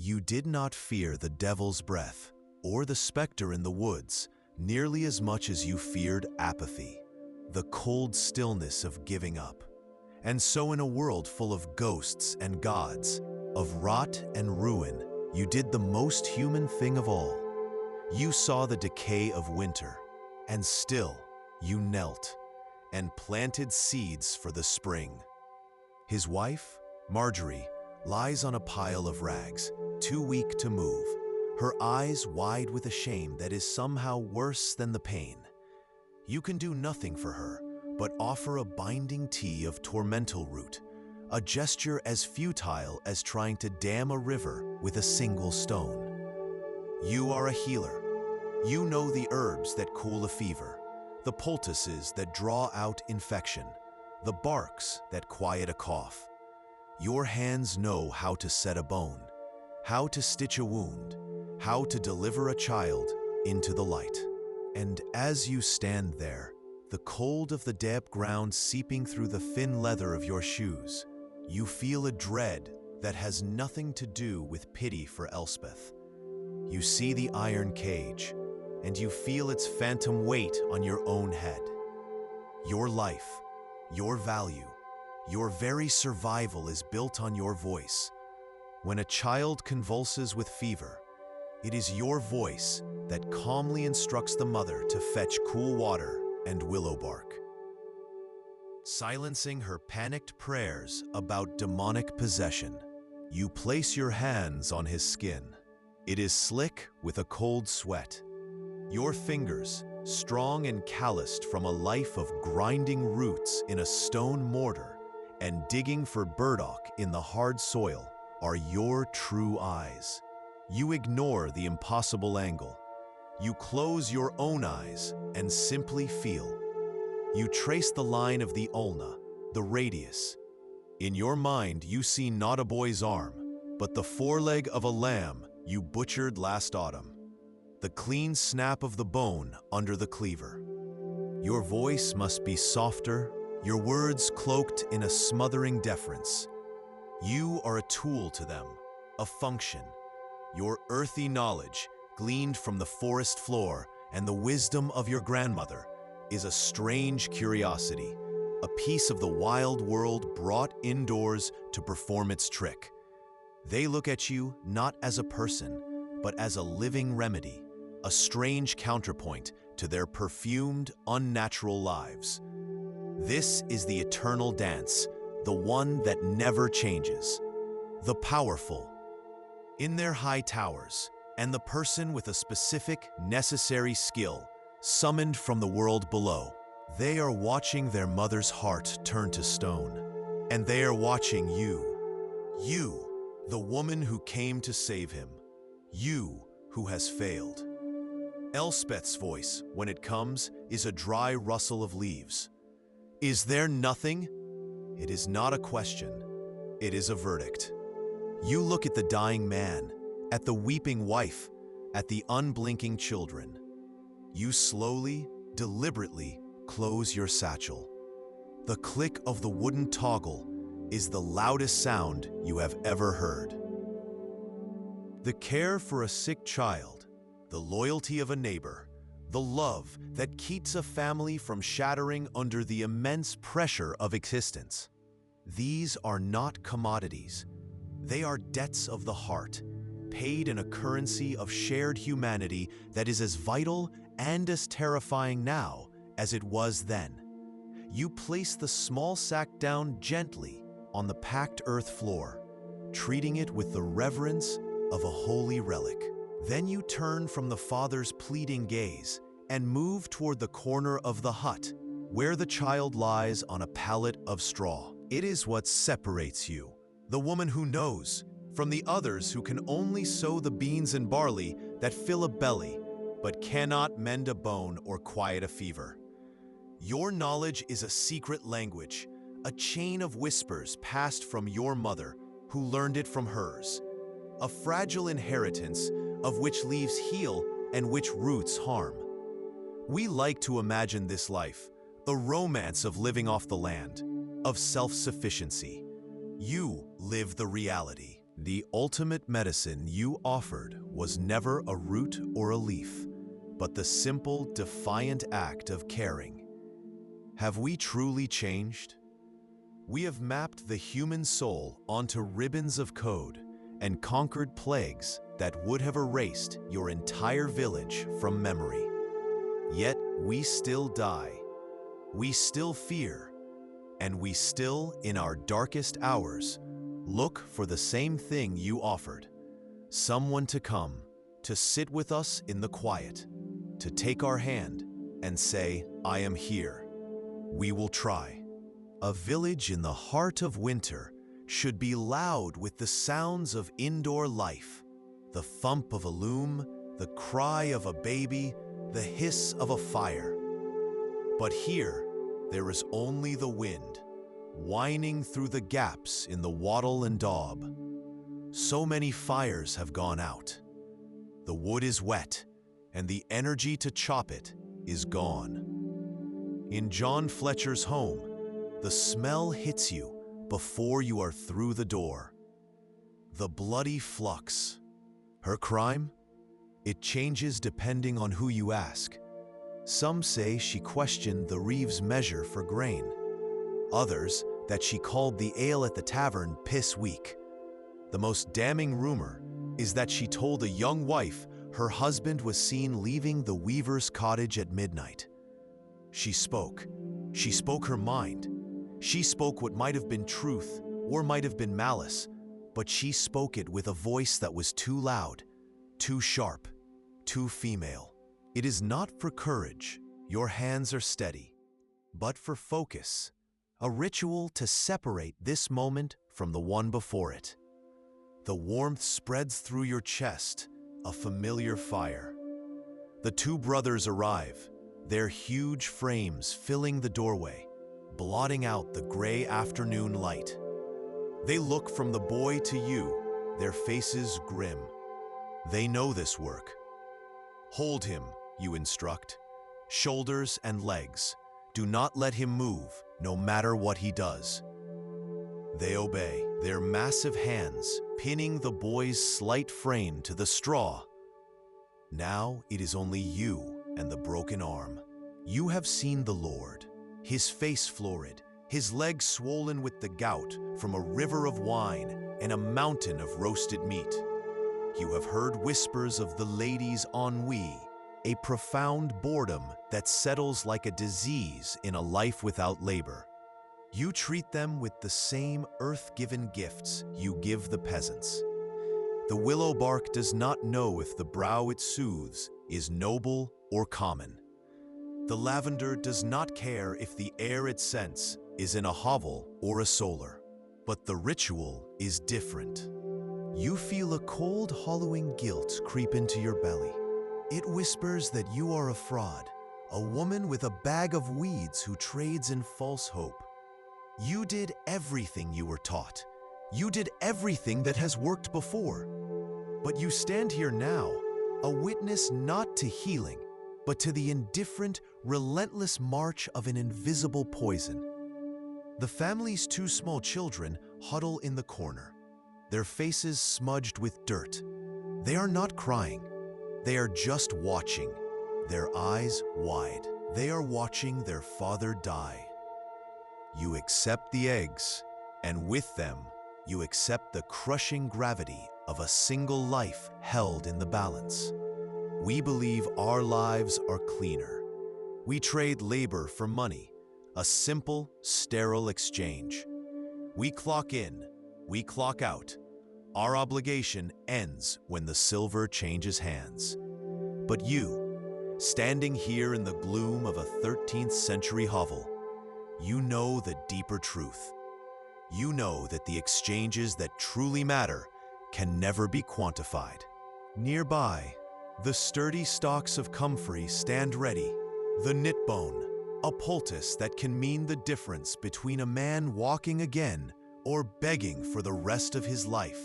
You did not fear the devil's breath or the specter in the woods nearly as much as you feared apathy, the cold stillness of giving up. And so in a world full of ghosts and gods, of rot and ruin, you did the most human thing of all. You saw the decay of winter, and still you knelt and planted seeds for the spring. His wife, Marjorie, lies on a pile of rags, too weak to move, her eyes wide with a shame that is somehow worse than the pain. You can do nothing for her but offer a binding tea of tormental root, a gesture as futile as trying to dam a river with a single stone. You are a healer. You know the herbs that cool a fever, the poultices that draw out infection, the barks that quiet a cough. Your hands know how to set a bone, how to stitch a wound, how to deliver a child into the light. And as you stand there, the cold of the damp ground seeping through the thin leather of your shoes, you feel a dread that has nothing to do with pity for Elspeth. You see the iron cage, and you feel its phantom weight on your own head. Your life, your value, your very survival is built on your voice. When a child convulses with fever, it is your voice that calmly instructs the mother to fetch cool water and willow bark, silencing her panicked prayers about demonic possession. You place your hands on his skin. It is slick with a cold sweat. Your fingers, strong and calloused from a life of grinding roots in a stone mortar and digging for burdock in the hard soil, are your true eyes. You ignore the impossible angle. You close your own eyes and simply feel. You trace the line of the ulna, the radius. In your mind, you see not a boy's arm, but the foreleg of a lamb you butchered last autumn, the clean snap of the bone under the cleaver. Your voice must be softer, your words cloaked in a smothering deference. You are a tool to them, a function. Your earthy knowledge, gleaned from the forest floor, and the wisdom of your grandmother, is a strange curiosity, a piece of the wild world brought indoors to perform its trick. They look at you not as a person, but as a living remedy, a strange counterpoint to their perfumed, unnatural lives. This is the eternal dance, the one that never changes. The powerful, in their high towers, and the person with a specific, necessary skill, summoned from the world below. They are watching their mother's heart turn to stone, and they are watching you. You, the woman who came to save him. You, who has failed. Elspeth's voice, when it comes, is a dry rustle of leaves. Is there nothing? It is not a question. It is a verdict. You look at the dying man, at the weeping wife, at the unblinking children. You slowly, deliberately close your satchel. The click of the wooden toggle is the loudest sound you have ever heard. The care for a sick child, the loyalty of a neighbor, the love that keeps a family from shattering under the immense pressure of existence. These are not commodities. They are debts of the heart, paid in a currency of shared humanity that is as vital and as terrifying now as it was then. You place the small sack down gently on the packed earth floor, treating it with the reverence of a holy relic. Then you turn from the father's pleading gaze and move toward the corner of the hut, where the child lies on a pallet of straw. It is what separates you, the woman who knows, from the others who can only sow the beans and barley that fill a belly, but cannot mend a bone or quiet a fever. Your knowledge is a secret language, a chain of whispers passed from your mother, who learned it from hers. A fragile inheritance of which leaves heal and which roots harm. We like to imagine this life, the romance of living off the land, of self-sufficiency. You live the reality. The ultimate medicine you offered was never a root or a leaf, but the simple, defiant act of caring. Have we truly changed? We have mapped the human soul onto ribbons of code and conquered plagues that would have erased your entire village from memory. Yet we still die, we still fear, and we still, in our darkest hours, look for the same thing you offered: someone to come, to sit with us in the quiet, to take our hand and say, "I am here. We will try." A village in the heart of winter should be loud with the sounds of indoor life: the thump of a loom, the cry of a baby, the hiss of a fire. But here, there is only the wind, whining through the gaps in the wattle and daub. So many fires have gone out. The wood is wet, and the energy to chop it is gone. In John Fletcher's home, the smell hits you before you are through the door. The bloody flux. Her crime? It changes depending on who you ask. Some say she questioned the Reeves measure for grain. Others, that she called the ale at the tavern piss weak. The most damning rumor is that she told a young wife her husband was seen leaving the weaver's cottage at midnight. She spoke. She spoke her mind. She spoke what might have been truth or might have been malice, but she spoke it with a voice that was too loud, too sharp, too female. It is not for courage, your hands are steady, but for focus, a ritual to separate this moment from the one before it. The warmth spreads through your chest, a familiar fire. The two brothers arrive, their huge frames filling the doorway, blotting out the gray afternoon light. They look from the boy to you, their faces grim. They know this work. Hold him, you instruct. Shoulders and legs. Do not let him move, no matter what he does. They obey, their massive hands pinning the boy's slight frame to the straw. Now it is only you and the broken arm. You have seen the Lord, his face florid, his legs swollen with the gout from a river of wine and a mountain of roasted meat. You have heard whispers of the lady's ennui, a profound boredom that settles like a disease in a life without labor. You treat them with the same earth-given gifts you give the peasants. The willow bark does not know if the brow it soothes is noble or common. The lavender does not care if the air it scents is in a hovel or a solar. But the ritual is different. You feel a cold, hollowing guilt creep into your belly. It whispers that you are a fraud, a woman with a bag of weeds who trades in false hope. You did everything you were taught. You did everything that has worked before. But you stand here now, a witness not to healing, but to the indifferent, relentless march of an invisible poison. The family's two small children huddle in the corner, their faces smudged with dirt. They are not crying. They are just watching, their eyes wide. They are watching their father die. You accept the eggs, and with them, you accept the crushing gravity of a single life held in the balance. We believe our lives are cleaner. We trade labor for money, a simple, sterile exchange. We clock in, we clock out. Our obligation ends when the silver changes hands. But you, standing here in the gloom of a 13th century hovel, you know the deeper truth. You know that the exchanges that truly matter can never be quantified. Nearby, the sturdy stalks of comfrey stand ready, the knitbone, a poultice that can mean the difference between a man walking again or begging for the rest of his life.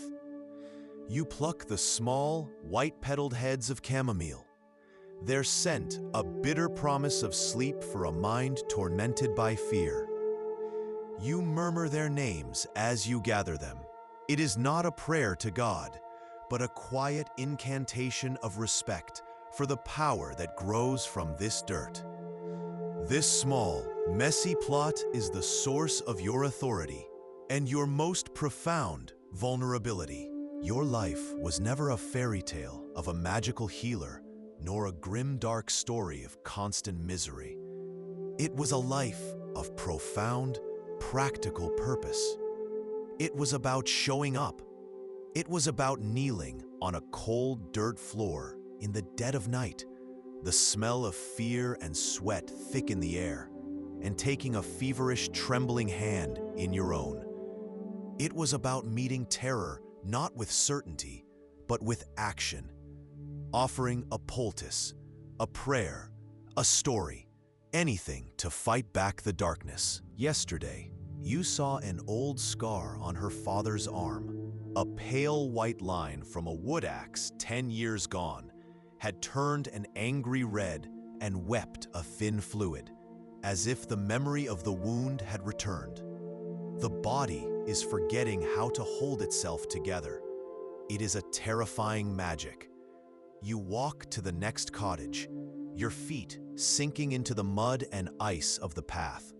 You pluck the small, white-petaled heads of chamomile, their scent a bitter promise of sleep for a mind tormented by fear. You murmur their names as you gather them. It is not a prayer to God, but a quiet incantation of respect for the power that grows from this dirt. This small, messy plot is the source of your authority and your most profound vulnerability. Your life was never a fairy tale of a magical healer, nor a grim, dark story of constant misery. It was a life of profound, practical purpose. It was about showing up. It was about kneeling on a cold dirt floor in the dead of night, the smell of fear and sweat thick in the air, and taking a feverish, trembling hand in your own. It was about meeting terror not with certainty, but with action, offering a poultice, a prayer, a story, anything to fight back the darkness. Yesterday, you saw an old scar on her father's arm. A pale white line from a wood axe 10 years gone had turned an angry red and wept a thin fluid, as if the memory of the wound had returned. The body is forgetting how to hold itself together. It is a terrifying magic. You walk to the next cottage, your feet sinking into the mud and ice of the path.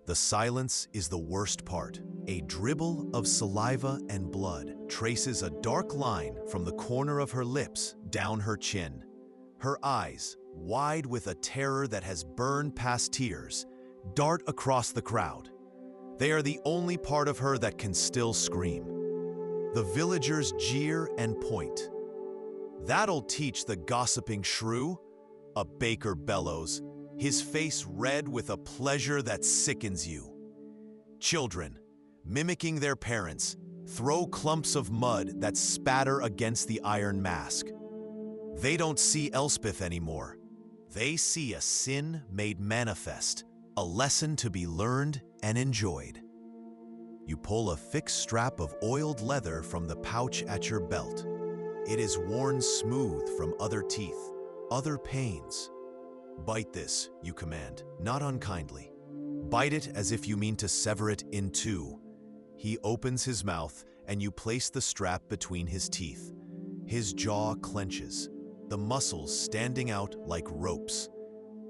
The silence is the worst part. A dribble of saliva and blood traces a dark line from the corner of her lips down her chin. Her eyes, wide with a terror that has burned past tears, dart across the crowd. They are the only part of her that can still scream. The villagers jeer and point. "That'll teach the gossiping shrew," a baker bellows, his face red with a pleasure that sickens you. Children, mimicking their parents, throw clumps of mud that spatter against the iron mask. They don't see Elspeth anymore. They see a sin made manifest, a lesson to be learned and enjoyed. You pull a thick strap of oiled leather from the pouch at your belt. It is worn smooth from other teeth, other pains. "Bite this," you command, not unkindly. Bite it as if you mean to sever it in two. He opens his mouth and you place the strap between his teeth. His jaw clenches, the muscles standing out like ropes.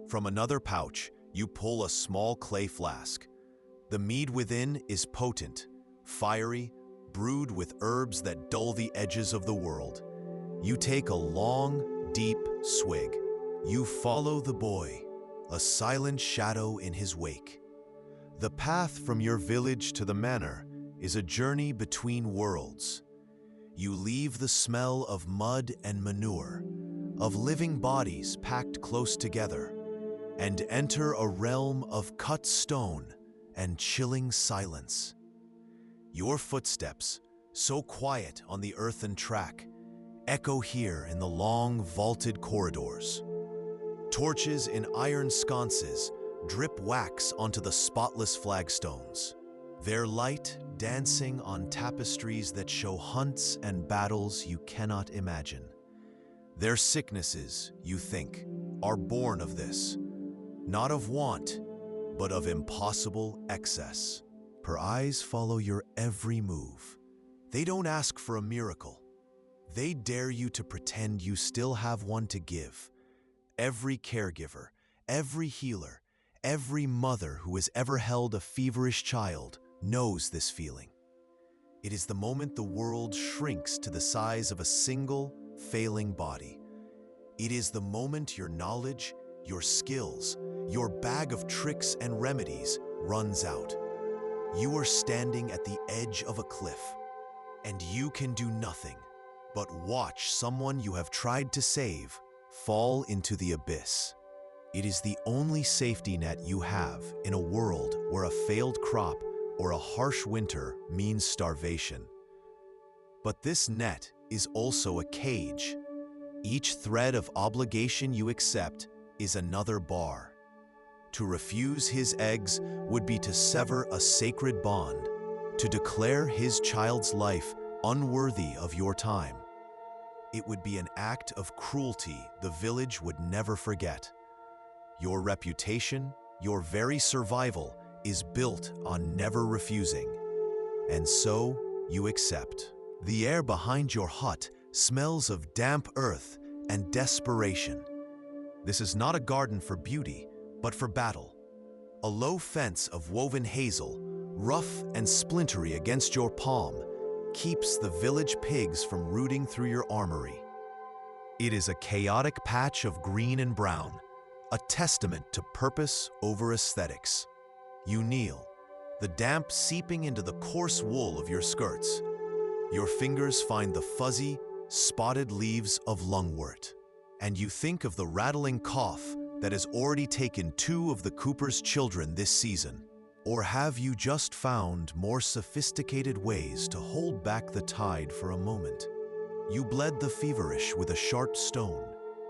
From another pouch, you pull a small clay flask. The mead within is potent, fiery, brewed with herbs that dull the edges of the world. You take a long, deep swig. You follow the boy, a silent shadow in his wake. The path from your village to the manor is a journey between worlds. You leave the smell of mud and manure, of living bodies packed close together, and enter a realm of cut stone and chilling silence. Your footsteps, so quiet on the earthen track, echo here in the long, vaulted corridors. Torches in iron sconces drip wax onto the spotless flagstones, their light dancing on tapestries that show hunts and battles you cannot imagine. Their sicknesses, you think, are born of this, not of want, but of impossible excess. Her eyes follow your every move. They don't ask for a miracle. They dare you to pretend you still have one to give. Every caregiver, every healer, every mother who has ever held a feverish child knows this feeling. It is the moment the world shrinks to the size of a single, failing body. It is the moment your knowledge, your skills, your bag of tricks and remedies runs out. You are standing at the edge of a cliff, and you can do nothing but watch someone you have tried to save fall into the abyss. It is the only safety net you have in a world where a failed crop or a harsh winter means starvation. But this net is also a cage. Each thread of obligation you accept is another bar. To refuse his eggs would be to sever a sacred bond, to declare his child's life unworthy of your time. It would be an act of cruelty the village would never forget. Your reputation, your very survival, is built on never refusing. And so, You accept. The air behind your hut smells of damp earth and desperation. This is not a garden for beauty, but for battle. A low fence of woven hazel, rough and splintery against your palm, keeps the village pigs from rooting through your armory. It is a chaotic patch of green and brown, a testament to purpose over aesthetics. You kneel, the damp seeping into the coarse wool of your skirts. Your fingers find the fuzzy, spotted leaves of lungwort, and you think of the rattling cough that has already taken 2 of the Cooper's children this season. Or have you just found more sophisticated ways to hold back the tide for a moment? You bled the feverish with a sharp stone,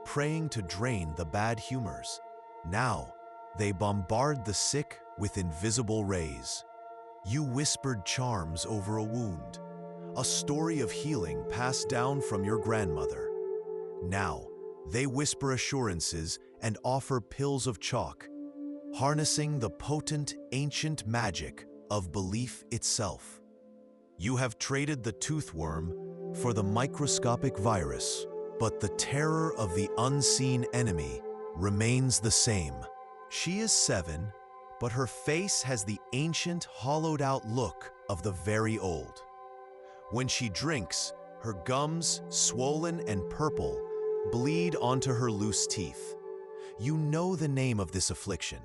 praying to drain the bad humors. Now, they bombard the sick with invisible rays. You whispered charms over a wound, a story of healing passed down from your grandmother. Now, they whisper assurances and offer pills of chalk, harnessing the potent, ancient magic of belief itself. You have traded the toothworm for the microscopic virus, but the terror of the unseen enemy remains the same. She is 7, but her face has the ancient, hollowed-out look of the very old. When she drinks, her gums, swollen and purple, bleed onto her loose teeth. You know the name of this affliction,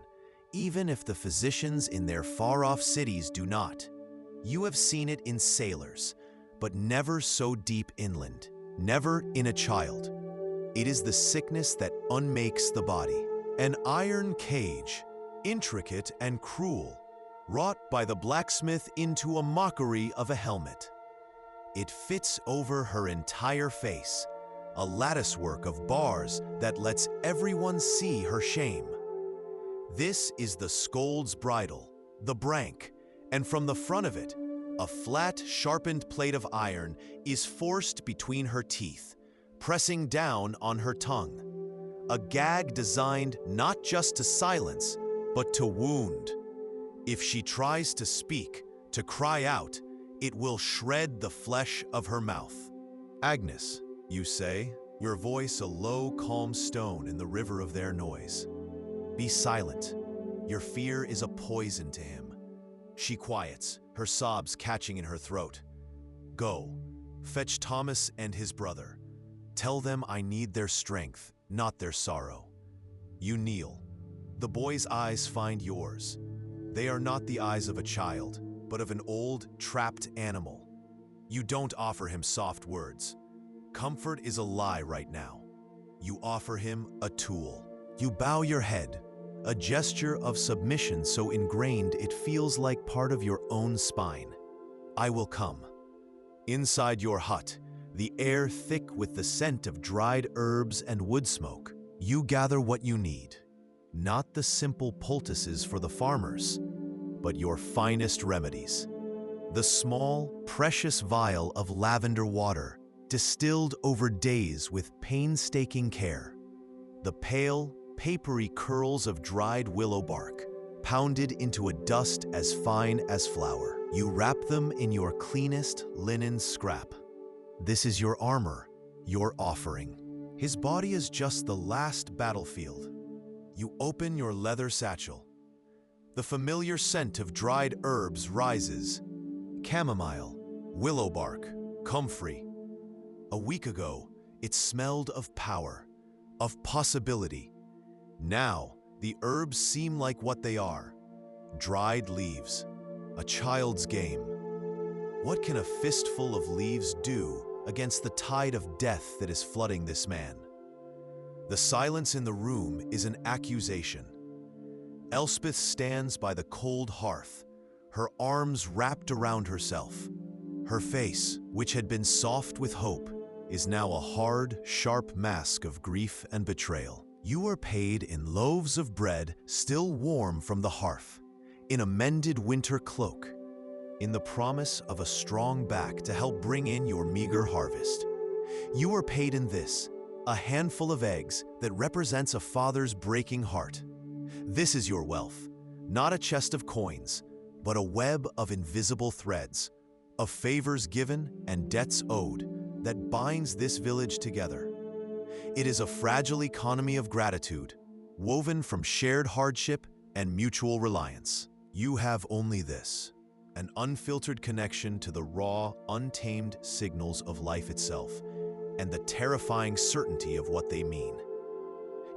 even if the physicians in their far-off cities do not. You have seen it in sailors, but never so deep inland, never in a child. It is the sickness that unmakes the body. An iron cage, intricate and cruel, wrought by the blacksmith into a mockery of a helmet. It fits over her entire face, a latticework of bars that lets everyone see her shame. This is the scold's bridle, the brank, and from the front of it, a flat, sharpened plate of iron is forced between her teeth, pressing down on her tongue. A gag designed not just to silence, but to wound. If she tries to speak, to cry out, it will shred the flesh of her mouth. Agnes, you say, your voice a low, calm stone in the river of their noise. Be silent. Your fear is a poison to him. She quiets, her sobs catching in her throat. Go, fetch Thomas and his brother. Tell them I need their strength, not their sorrow. You kneel. The boy's eyes find yours. They are not the eyes of a child, but of an old, trapped animal. You don't offer him soft words. Comfort is a lie right now. You offer him a tool. You bow your head, a gesture of submission so ingrained it feels like part of your own spine. I will come. Inside your hut, the air thick with the scent of dried herbs and wood smoke, you gather what you need. Not the simple poultices for the farmers, but your finest remedies. The small, precious vial of lavender water, distilled over days with painstaking care. The pale, papery curls of dried willow bark, pounded into a dust as fine as flour. You wrap them in your cleanest linen scrap. This is your armor, your offering. His body is just the last battlefield. You open your leather satchel. The familiar scent of dried herbs rises. Chamomile, willow bark, comfrey. A week ago, it smelled of power, of possibility. Now, the herbs seem like what they are. Dried leaves, a child's game. What can a fistful of leaves do against the tide of death that is flooding this man? The silence in the room is an accusation. Elspeth stands by the cold hearth, her arms wrapped around herself. Her face, which had been soft with hope, is now a hard, sharp mask of grief and betrayal. You are paid in loaves of bread still warm from the hearth, in a mended winter cloak, in the promise of a strong back to help bring in your meager harvest. You are paid in this, a handful of eggs that represents a father's breaking heart. This is your wealth, not a chest of coins, but a web of invisible threads, of favors given and debts owed that binds this village together. It is a fragile economy of gratitude, woven from shared hardship and mutual reliance. You have only this, an unfiltered connection to the raw, untamed signals of life itself, and the terrifying certainty of what they mean.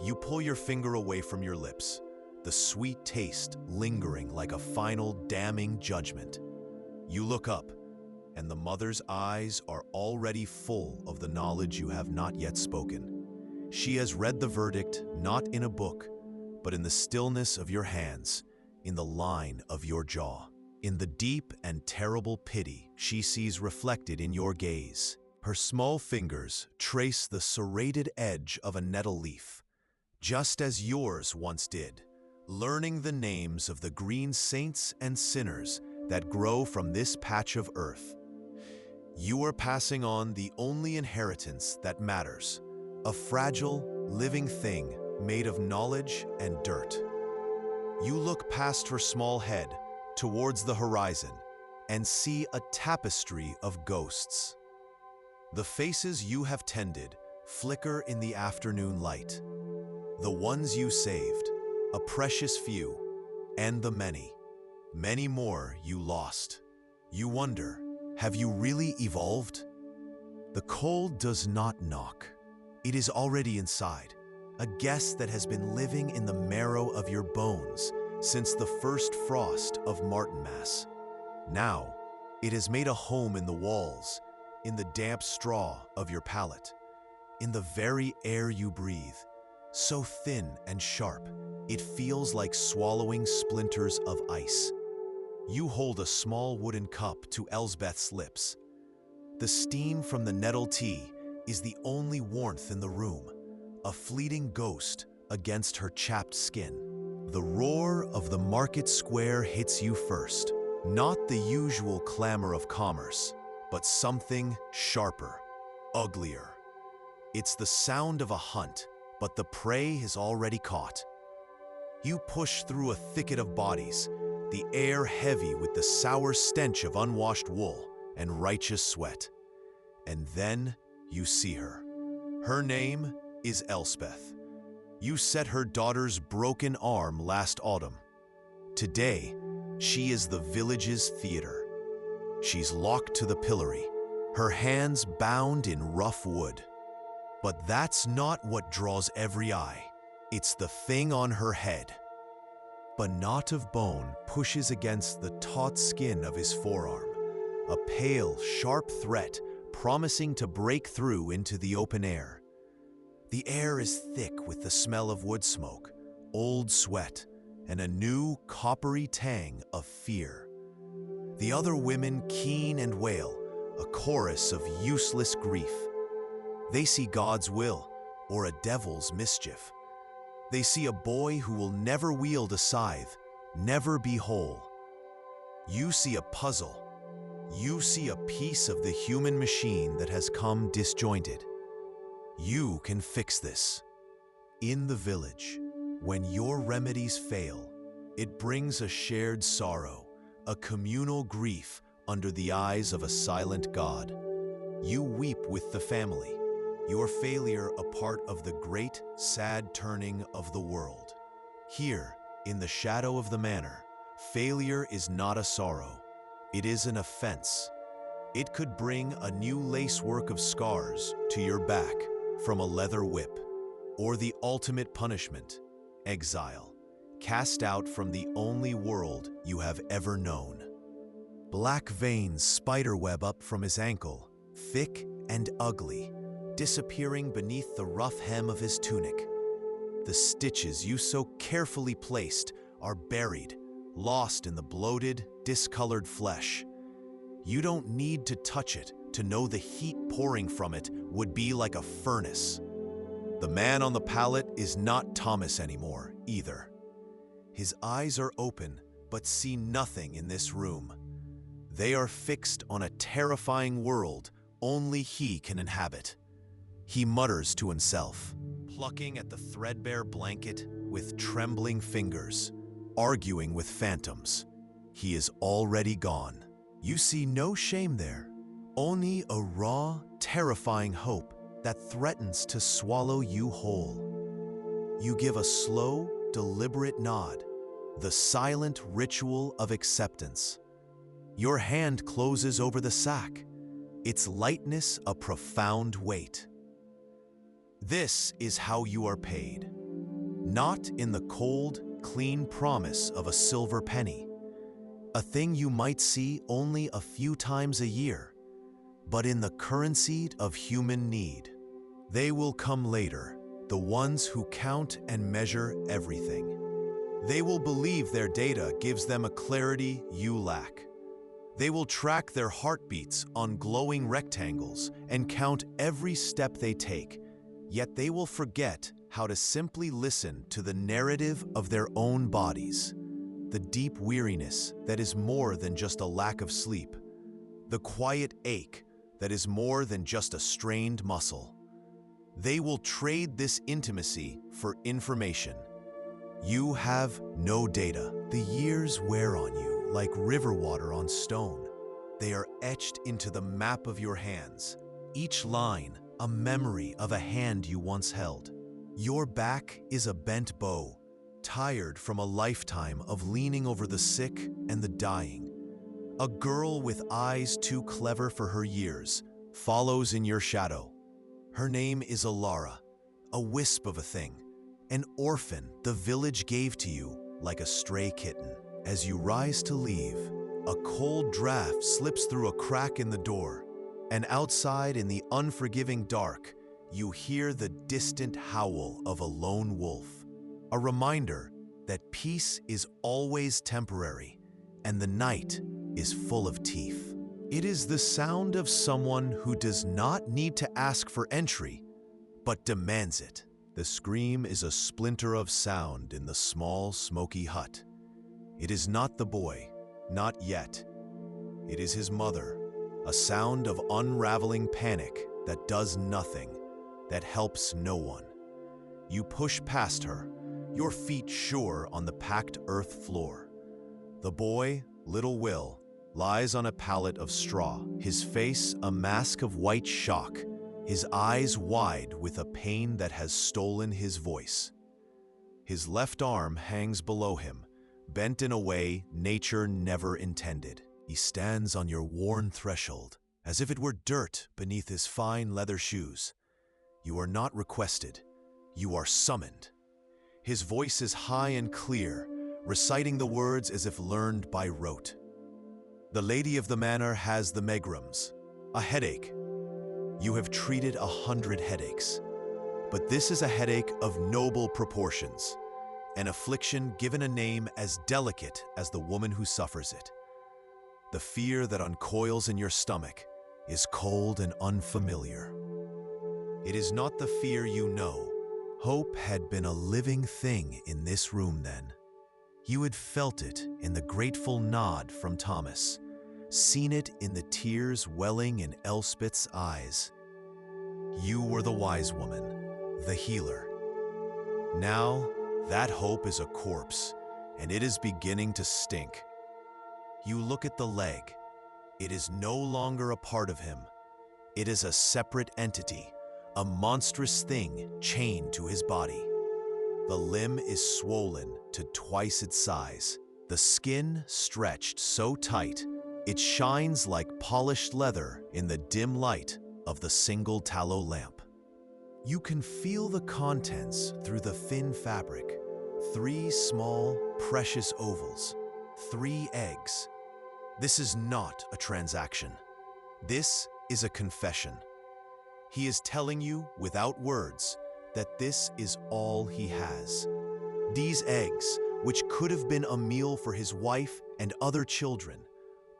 You pull your finger away from your lips, the sweet taste lingering like a final damning judgment. You look up, and the mother's eyes are already full of the knowledge you have not yet spoken. She has read the verdict not in a book, but in the stillness of your hands, in the line of your jaw, in the deep and terrible pity she sees reflected in your gaze. Her small fingers trace the serrated edge of a nettle leaf, just as yours once did, learning the names of the green saints and sinners that grow from this patch of earth. You are passing on the only inheritance that matters, a fragile, living thing made of knowledge and dirt. You look past her small head towards the horizon and see a tapestry of ghosts. The faces you have tended flicker in the afternoon light. The ones you saved, a precious few, and the many, many more you lost. You wonder, have you really evolved? The cold does not knock. It is already inside, a guest that has been living in the marrow of your bones since the first frost of Martinmas. Now, it has made a home in the walls, in the damp straw of your palate, in the very air you breathe, so thin and sharp, it feels like swallowing splinters of ice. You hold a small wooden cup to Elsbeth's lips. The steam from the nettle tea is the only warmth in the room, a fleeting ghost against her chapped skin. The roar of the market square hits you first, not the usual clamor of commerce, but something sharper, uglier. It's the sound of a hunt, but the prey is already caught. You push through a thicket of bodies, the air heavy with the sour stench of unwashed wool and righteous sweat. And then you see her. Her name is Elspeth. You set her daughter's broken arm last autumn. Today, she is the village's theater. She's locked to the pillory, her hands bound in rough wood. But that's not what draws every eye. It's the thing on her head. A knot of bone pushes against the taut skin of his forearm, a pale, sharp threat promising to break through into the open air. The air is thick with the smell of wood smoke, old sweat, and a new, coppery tang of fear. The other women keen and wail, a chorus of useless grief. They see God's will or a devil's mischief. They see a boy who will never wield a scythe, never be whole. You see a puzzle. You see a piece of the human machine that has come disjointed. You can fix this. In the village, when your remedies fail, it brings a shared sorrow, a communal grief under the eyes of a silent God. You weep with the family, your failure a part of the great, sad turning of the world. Here, in the shadow of the manor, failure is not a sorrow. It is an offense. It could bring a new lacework of scars to your back from a leather whip, or the ultimate punishment, exile, cast out from the only world you have ever known. Black veins spiderweb up from his ankle, thick and ugly, disappearing beneath the rough hem of his tunic. The stitches you so carefully placed are buried, lost in the bloated, discolored flesh. You don't need to touch it to know the heat pouring from it would be like a furnace. The man on the pallet is not Thomas anymore, either. His eyes are open, but see nothing in this room. They are fixed on a terrifying world only he can inhabit. He mutters to himself, plucking at the threadbare blanket with trembling fingers, arguing with phantoms. He is already gone. You see no shame there, only a raw, terrifying hope that threatens to swallow you whole. You give a slow, deliberate nod, the silent ritual of acceptance. Your hand closes over the sack, its lightness a profound weight. This is how you are paid. Not in the cold, clean promise of a silver penny, a thing you might see only a few times a year, but in the currency of human need. They will come later, the ones who count and measure everything. They will believe their data gives them a clarity you lack. They will track their heartbeats on glowing rectangles and count every step they take, yet they will forget how to simply listen to the narrative of their own bodies, the deep weariness that is more than just a lack of sleep, the quiet ache that is more than just a strained muscle. They will trade this intimacy for information. You have no data. The years wear on you like river water on stone. They are etched into the map of your hands, each line a memory of a hand you once held. Your back is a bent bow, tired from a lifetime of leaning over the sick and the dying. A girl with eyes too clever for her years follows in your shadow. Her name is Alara, a wisp of a thing, an orphan the village gave to you like a stray kitten. As you rise to leave, a cold draft slips through a crack in the door, and outside in the unforgiving dark, you hear the distant howl of a lone wolf, a reminder that peace is always temporary and the night is full of teeth. It is the sound of someone who does not need to ask for entry, but demands it. The scream is a splinter of sound in the small, smoky hut. It is not the boy, not yet. It is his mother, a sound of unraveling panic that does nothing, that helps no one. You push past her, your feet sure on the packed earth floor. The boy, little Will, lies on a pallet of straw, his face a mask of white shock, his eyes wide with a pain that has stolen his voice. His left arm hangs below him, bent in a way nature never intended. He stands on your worn threshold, as if it were dirt beneath his fine leather shoes. You are not requested, you are summoned. His voice is high and clear, reciting the words as if learned by rote. The lady of the manor has the megrims, a headache. You have treated 100 headaches, but this is a headache of noble proportions, an affliction given a name as delicate as the woman who suffers it. The fear that uncoils in your stomach is cold and unfamiliar. It is not the fear you know. Hope had been a living thing in this room then. You had felt it in the grateful nod from Thomas, seen it in the tears welling in Elspeth's eyes. You were the wise woman, the healer. Now, that hope is a corpse, and it is beginning to stink. You look at the leg. It is no longer a part of him. It is a separate entity, a monstrous thing chained to his body. The limb is swollen to twice its size, the skin stretched so tight it shines like polished leather in the dim light of the single tallow lamp. You can feel the contents through the thin fabric. 3 small, precious ovals, 3 eggs. This is not a transaction. This is a confession. He is telling you, without words, that this is all he has. These eggs, which could have been a meal for his wife and other children,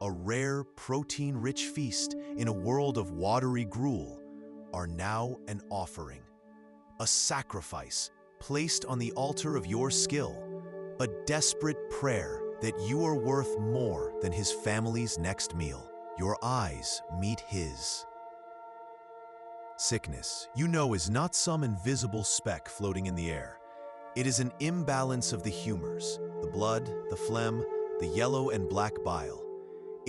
a rare protein-rich feast in a world of watery gruel, are now an offering, a sacrifice placed on the altar of your skill, a desperate prayer that you are worth more than his family's next meal. Your eyes meet his. Sickness, you know, is not some invisible speck floating in the air. It is an imbalance of the humors, the blood, the phlegm, the yellow and black bile.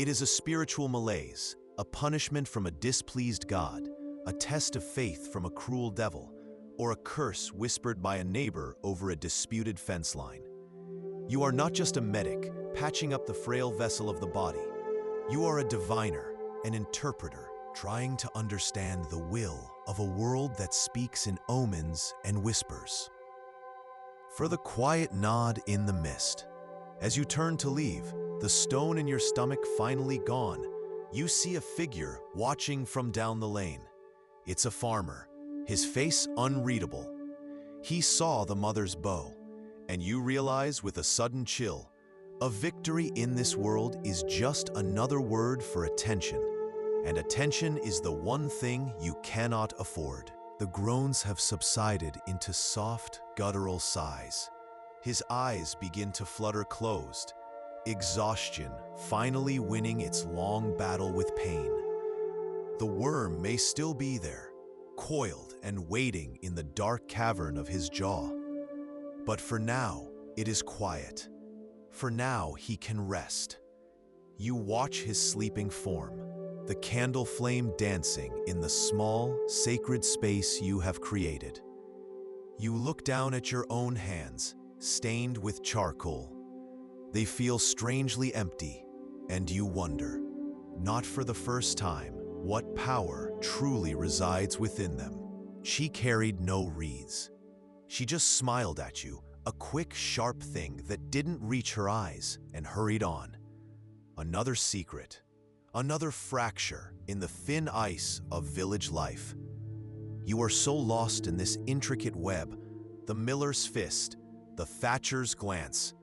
It is a spiritual malaise, a punishment from a displeased God, a test of faith from a cruel devil, or a curse whispered by a neighbor over a disputed fence line. You are not just a medic patching up the frail vessel of the body. You are a diviner, an interpreter, trying to understand the will of a world that speaks in omens and whispers. For the quiet nod in the mist. As you turn to leave, the stone in your stomach finally gone, you see a figure watching from down the lane. It's a farmer, his face unreadable. He saw the mother's bow, and you realize with a sudden chill, a victory in this world is just another word for attention, and attention is the one thing you cannot afford. The groans have subsided into soft, guttural sighs. His eyes begin to flutter closed, exhaustion finally winning its long battle with pain. The worm may still be there, coiled and waiting in the dark cavern of his jaw. But for now, it is quiet. For now, he can rest. You watch his sleeping form, the candle flame dancing in the small, sacred space you have created. You look down at your own hands, stained with charcoal. They feel strangely empty, and you wonder, not for the first time, what power truly resides within them. She carried no wreaths. She just smiled at you, a quick, sharp thing that didn't reach her eyes, and hurried on. Another secret, another fracture in the thin ice of village life. You are so lost in this intricate web, the miller's fist, the thatcher's glance,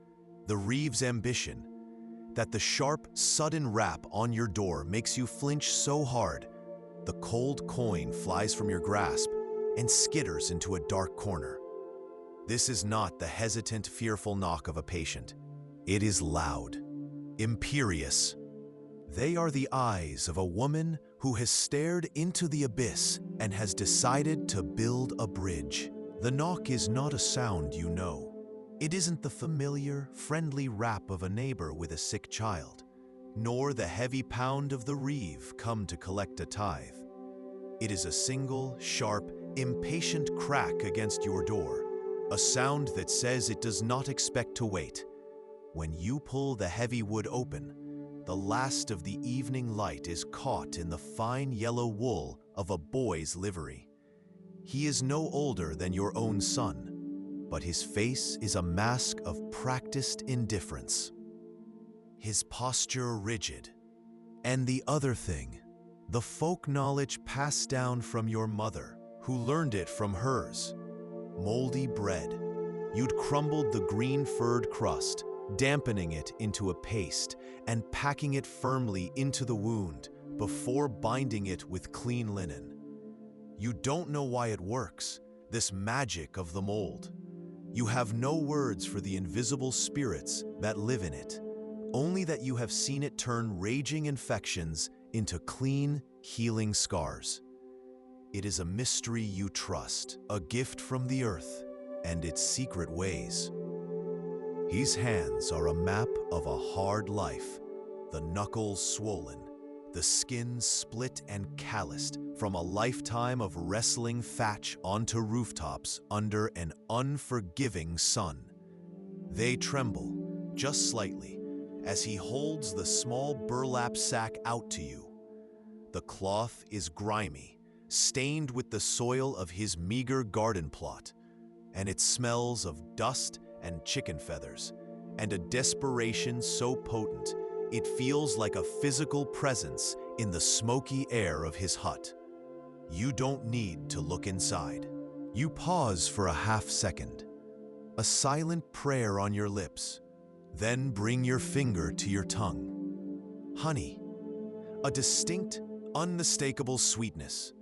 the reeve's ambition, that the sharp, sudden rap on your door makes you flinch so hard, the cold coin flies from your grasp and skitters into a dark corner. This is not the hesitant, fearful knock of a patient. It is loud, imperious. They are the eyes of a woman who has stared into the abyss and has decided to build a bridge. The knock is not a sound you know. It isn't the familiar, friendly rap of a neighbor with a sick child, nor the heavy pound of the reeve come to collect a tithe. It is a single, sharp, impatient crack against your door, a sound that says it does not expect to wait. When you pull the heavy wood open, the last of the evening light is caught in the fine yellow wool of a boy's livery. He is no older than your own son, but his face is a mask of practiced indifference. His posture rigid. And the other thing, the folk knowledge passed down from your mother, who learned it from hers. Moldy bread. You'd crumbled the green furred crust, dampening it into a paste and packing it firmly into the wound before binding it with clean linen. You don't know why it works, this magic of the mold. You have no words for the invisible spirits that live in it, only that you have seen it turn raging infections into clean, healing scars. It is a mystery you trust, a gift from the earth and its secret ways. His hands are a map of a hard life, the knuckles swollen, the skin split and calloused from a lifetime of wrestling thatch onto rooftops under an unforgiving sun. They tremble, just slightly, as he holds the small burlap sack out to you. The cloth is grimy, stained with the soil of his meager garden plot, and it smells of dust and chicken feathers, and a desperation so potent it feels like a physical presence in the smoky air of his hut. You don't need to look inside. You pause for a half-second, a silent prayer on your lips, then bring your finger to your tongue. Honey, a distinct, unmistakable sweetness,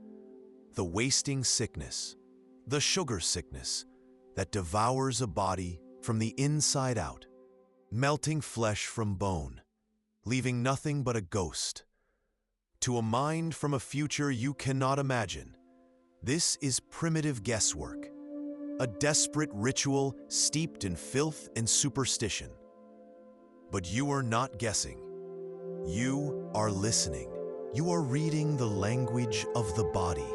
the wasting sickness, the sugar sickness that devours a body from the inside out, melting flesh from bone, leaving nothing but a ghost. To a mind from a future you cannot imagine, this is primitive guesswork, a desperate ritual steeped in filth and superstition. But you are not guessing. You are listening. You are reading the language of the body,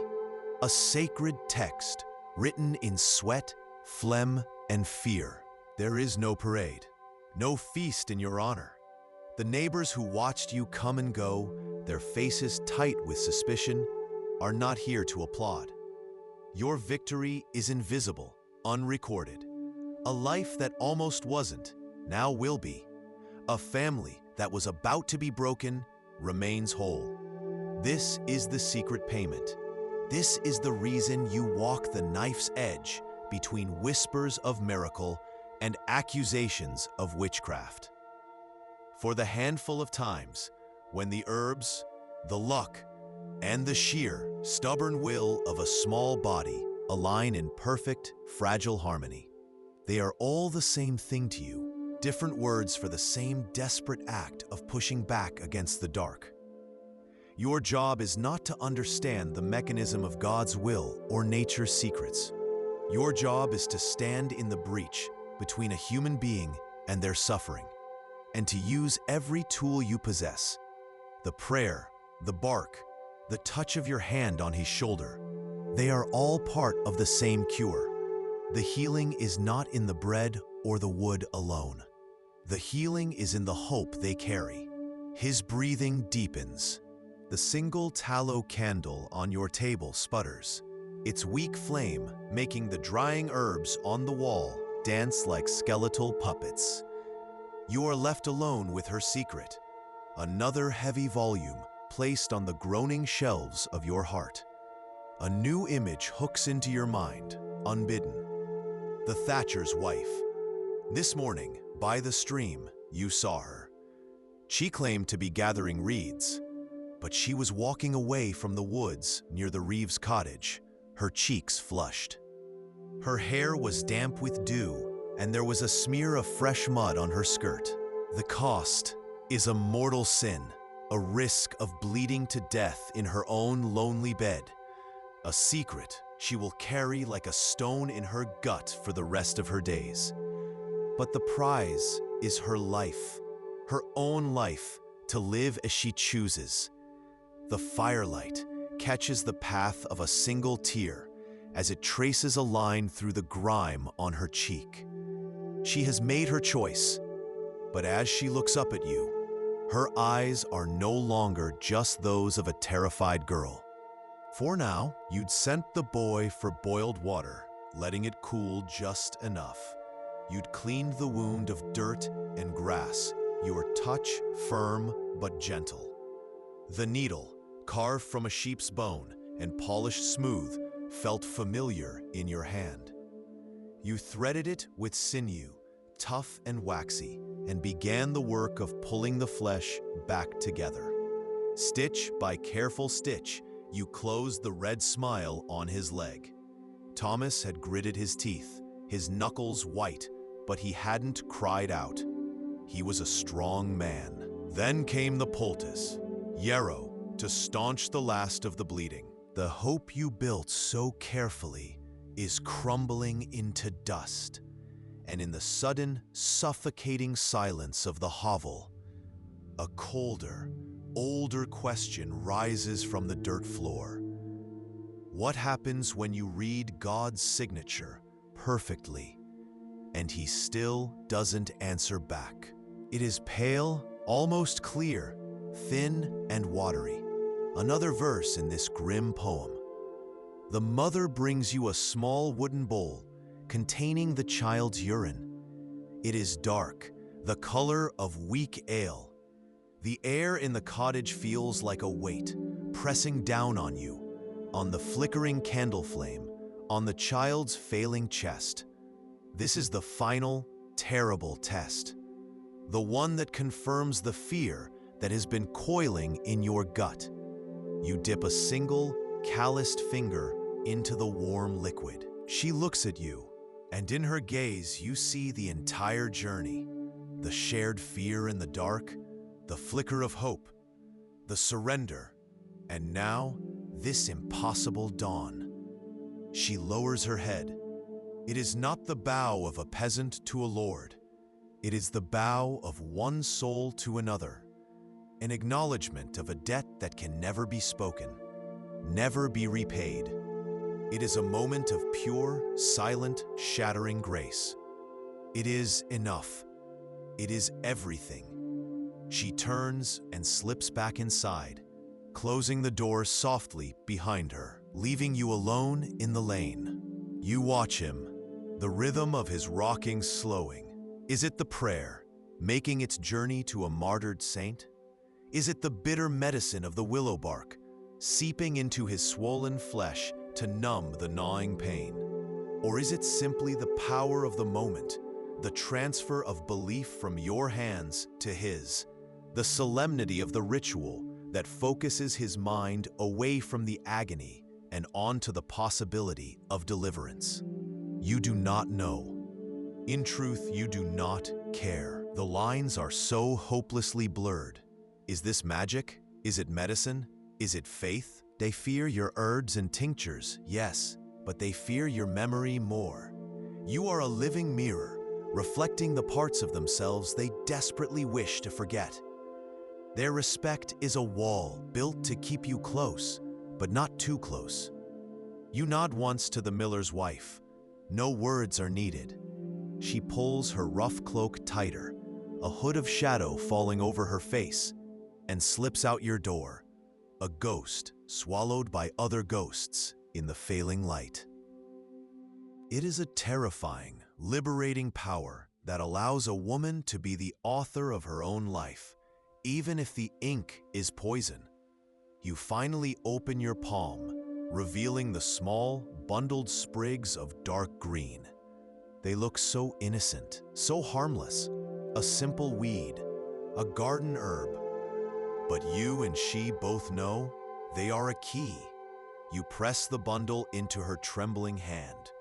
a sacred text written in sweat, phlegm, and fear. There is no parade, no feast in your honor. The neighbors who watched you come and go, their faces tight with suspicion, are not here to applaud. Your victory is invisible, unrecorded. A life that almost wasn't, now will be. A family that was about to be broken remains whole. This is the secret payment. This is the reason you walk the knife's edge between whispers of miracle and accusations of witchcraft. For the handful of times when the herbs, the luck, and the sheer, stubborn will of a small body align in perfect, fragile harmony, they are all the same thing to you, different words for the same desperate act of pushing back against the dark. Your job is not to understand the mechanism of God's will or nature's secrets. Your job is to stand in the breach between a human being and their suffering, and to use every tool you possess, the prayer, the bark, the touch of your hand on his shoulder. They are all part of the same cure. The healing is not in the bread or the wood alone. The healing is in the hope they carry. His breathing deepens. The single tallow candle on your table sputters, its weak flame making the drying herbs on the wall dance like skeletal puppets. You are left alone with her secret, another heavy volume placed on the groaning shelves of your heart. A new image hooks into your mind, unbidden. The thatcher's wife. This morning, by the stream, you saw her. She claimed to be gathering reeds, but she was walking away from the woods near the Reeves cottage, her cheeks flushed. Her hair was damp with dew, and there was a smear of fresh mud on her skirt. The cost is a mortal sin, a risk of bleeding to death in her own lonely bed, a secret she will carry like a stone in her gut for the rest of her days. But the prize is her life, her own life, to live as she chooses. The firelight catches the path of a single tear as it traces a line through the grime on her cheek. She has made her choice, but as she looks up at you, her eyes are no longer just those of a terrified girl. For now, you'd sent the boy for boiled water, letting it cool just enough. You'd cleaned the wound of dirt and grass, your touch firm but gentle. The needle, carved from a sheep's bone and polished smooth, felt familiar in your hand. You threaded it with sinew, tough and waxy, and began the work of pulling the flesh back together. Stitch by careful stitch, you closed the red smile on his leg. Thomas had gritted his teeth, his knuckles white, but he hadn't cried out. He was a strong man. Then came the poultice, yarrow, to staunch the last of the bleeding. The hope you built so carefully is crumbling into dust, and in the sudden, suffocating silence of the hovel, a colder, older question rises from the dirt floor. What happens when you read God's signature perfectly, and he still doesn't answer back? It is pale, almost clear, thin and watery. Another verse in this grim poem. The mother brings you a small wooden bowl containing the child's urine. It is dark, the color of weak ale. The air in the cottage feels like a weight, pressing down on you, on the flickering candle flame, on the child's failing chest. This is the final, terrible test. The one that confirms the fear that has been coiling in your gut. You dip a single, calloused finger into the warm liquid. She looks at you, and in her gaze you see the entire journey. The shared fear in the dark, the flicker of hope, the surrender, and now this impossible dawn. She lowers her head. It is not the bow of a peasant to a lord. It is the bow of one soul to another. an acknowledgement of a debt that can never be spoken, never be repaid. It is a moment of pure, silent, shattering grace. It is enough. It is everything. She turns and slips back inside, closing the door softly behind her, leaving you alone in the lane. You watch him, the rhythm of his rocking slowing. Is it the prayer, making its journey to a martyred saint? Is it the bitter medicine of the willow bark, seeping into his swollen flesh to numb the gnawing pain? Or is it simply the power of the moment, the transfer of belief from your hands to his, the solemnity of the ritual that focuses his mind away from the agony and onto the possibility of deliverance? You do not know. In truth, you do not care. The lines are so hopelessly blurred. Is this magic? Is it medicine? Is it faith? They fear your herbs and tinctures, yes, but they fear your memory more. You are a living mirror, reflecting the parts of themselves they desperately wish to forget. Their respect is a wall built to keep you close, but not too close. You nod once to the miller's wife. No words are needed. She pulls her rough cloak tighter, a hood of shadow falling over her face, and slips out your door, a ghost swallowed by other ghosts in the failing light. It is a terrifying, liberating power that allows a woman to be the author of her own life, even if the ink is poison. You finally open your palm, revealing the small, bundled sprigs of dark green. They look so innocent, so harmless, a simple weed, a garden herb. But you and she both know they are a key. You press the bundle into her trembling hand.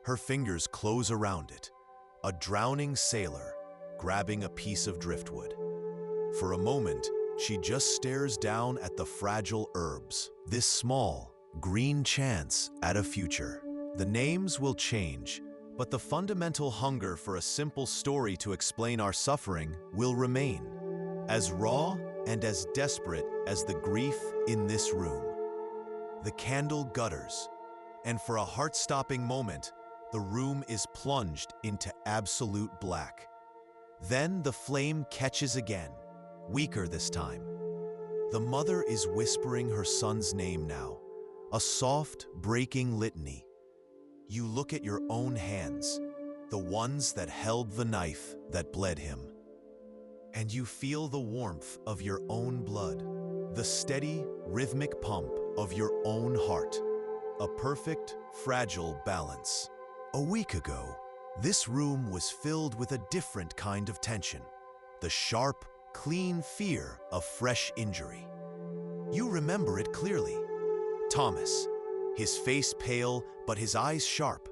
Her fingers close around it, a drowning sailor grabbing a piece of driftwood. For a moment, she just stares down at the fragile herbs, this small, green chance at a future. The names will change, but the fundamental hunger for a simple story to explain our suffering will remain, as raw and as desperate as the grief in this room. The candle gutters, and for a heart-stopping moment, the room is plunged into absolute black. Then the flame catches again, weaker this time. The mother is whispering her son's name now, a soft, breaking litany. You look at your own hands, the ones that held the knife that bled him. And you feel the warmth of your own blood, the steady, rhythmic pump of your own heart, a perfect, fragile balance. A week ago, this room was filled with a different kind of tension, the sharp, clean fear of fresh injury. You remember it clearly. Thomas, his face pale but his eyes sharp,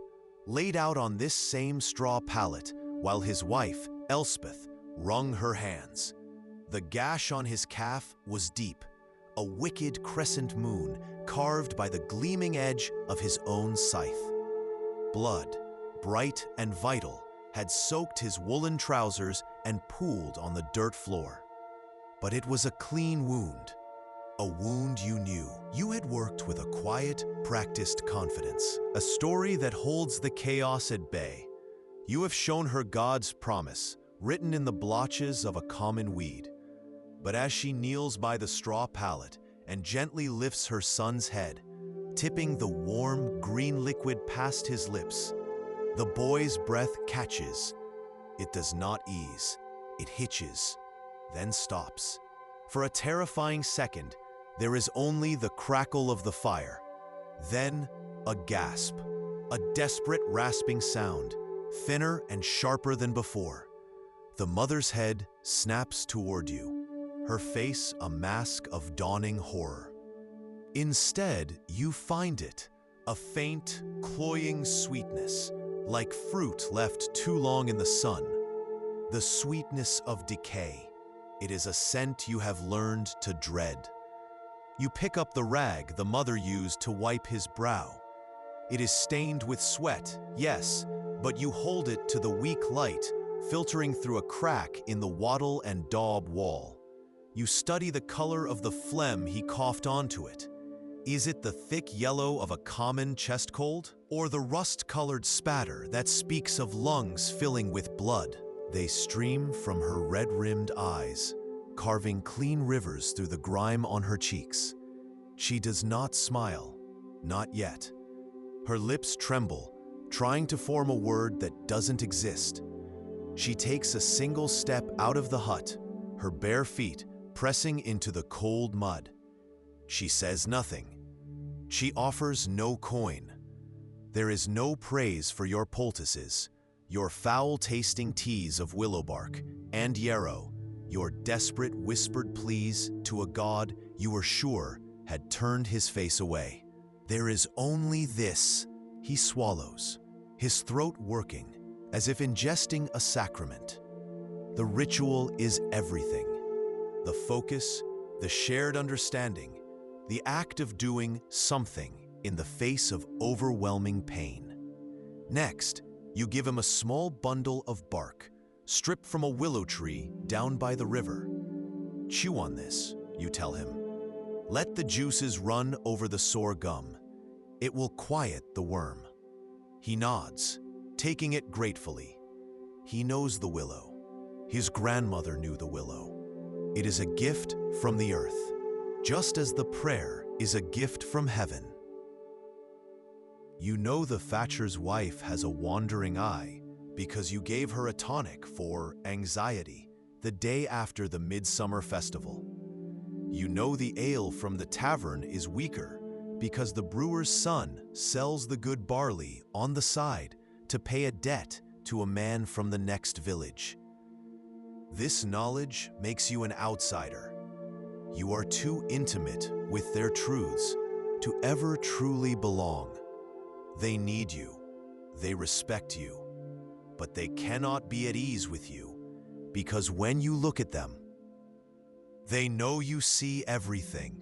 laid out on this same straw pallet while his wife, Elspeth, wrung her hands. The gash on his calf was deep, a wicked crescent moon carved by the gleaming edge of his own scythe. Blood, bright and vital, had soaked his woolen trousers and pooled on the dirt floor. But it was a clean wound, a wound you knew. You had worked with a quiet, practiced confidence, a story that holds the chaos at bay. You have shown her God's promise, written in the blotches of a common weed. But as she kneels by the straw pallet and gently lifts her son's head, tipping the warm, green liquid past his lips, the boy's breath catches. It does not ease. It hitches, then stops. For a terrifying second, there is only the crackle of the fire. Then, a gasp, a desperate rasping sound, thinner and sharper than before. The mother's head snaps toward you, her face a mask of dawning horror. Instead, you find it, a faint, cloying sweetness, like fruit left too long in the sun. The sweetness of decay. It is a scent you have learned to dread. You pick up the rag the mother used to wipe his brow. It is stained with sweat, yes, but you hold it to the weak light, filtering through a crack in the wattle and daub wall. You study the color of the phlegm he coughed onto it. Is it the thick yellow of a common chest cold, or the rust-colored spatter that speaks of lungs filling with blood? They stream from her red-rimmed eyes, carving clean rivers through the grime on her cheeks. She does not smile, not yet. Her lips tremble, trying to form a word that doesn't exist. She takes a single step out of the hut, her bare feet pressing into the cold mud. She says nothing. She offers no coin. There is no praise for your poultices, your foul-tasting teas of willow bark and yarrow, your desperate whispered pleas to a god you were sure had turned his face away. There is only this. He swallows, his throat working, as if ingesting a sacrament. The ritual is everything. The focus, the shared understanding, the act of doing something in the face of overwhelming pain. Next, you give him a small bundle of bark, stripped from a willow tree down by the river. Chew on this, you tell him. Let the juices run over the sore gum. It will quiet the worm. He nods, taking it gratefully. He knows the willow. His grandmother knew the willow. It is a gift from the earth, just as the prayer is a gift from heaven. You know the Thatcher's wife has a wandering eye because you gave her a tonic for anxiety the day after the midsummer festival. You know the ale from the tavern is weaker because the brewer's son sells the good barley on the side to pay a debt to a man from the next village. This knowledge makes you an outsider. You are too intimate with their truths to ever truly belong. They need you, they respect you, but they cannot be at ease with you because when you look at them, they know you see everything.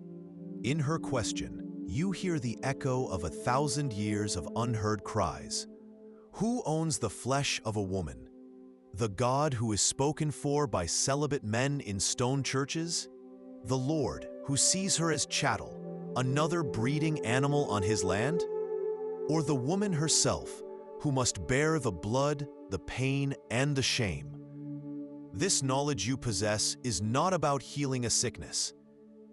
In her question, you hear the echo of 1,000 years of unheard cries. Who owns the flesh of a woman? The God who is spoken for by celibate men in stone churches? The Lord who sees her as chattel, another breeding animal on his land? Or the woman herself who must bear the blood, the pain, and the shame? This knowledge you possess is not about healing a sickness.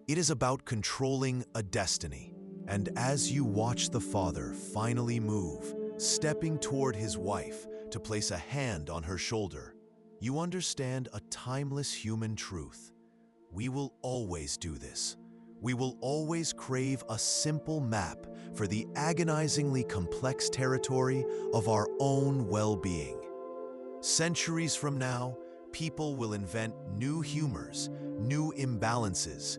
It is about controlling a destiny. And as you watch the father finally move, stepping toward his wife to place a hand on her shoulder, you understand a timeless human truth. We will always do this. We will always crave a simple map for the agonizingly complex territory of our own well-being. Centuries from now, people will invent new humors, new imbalances.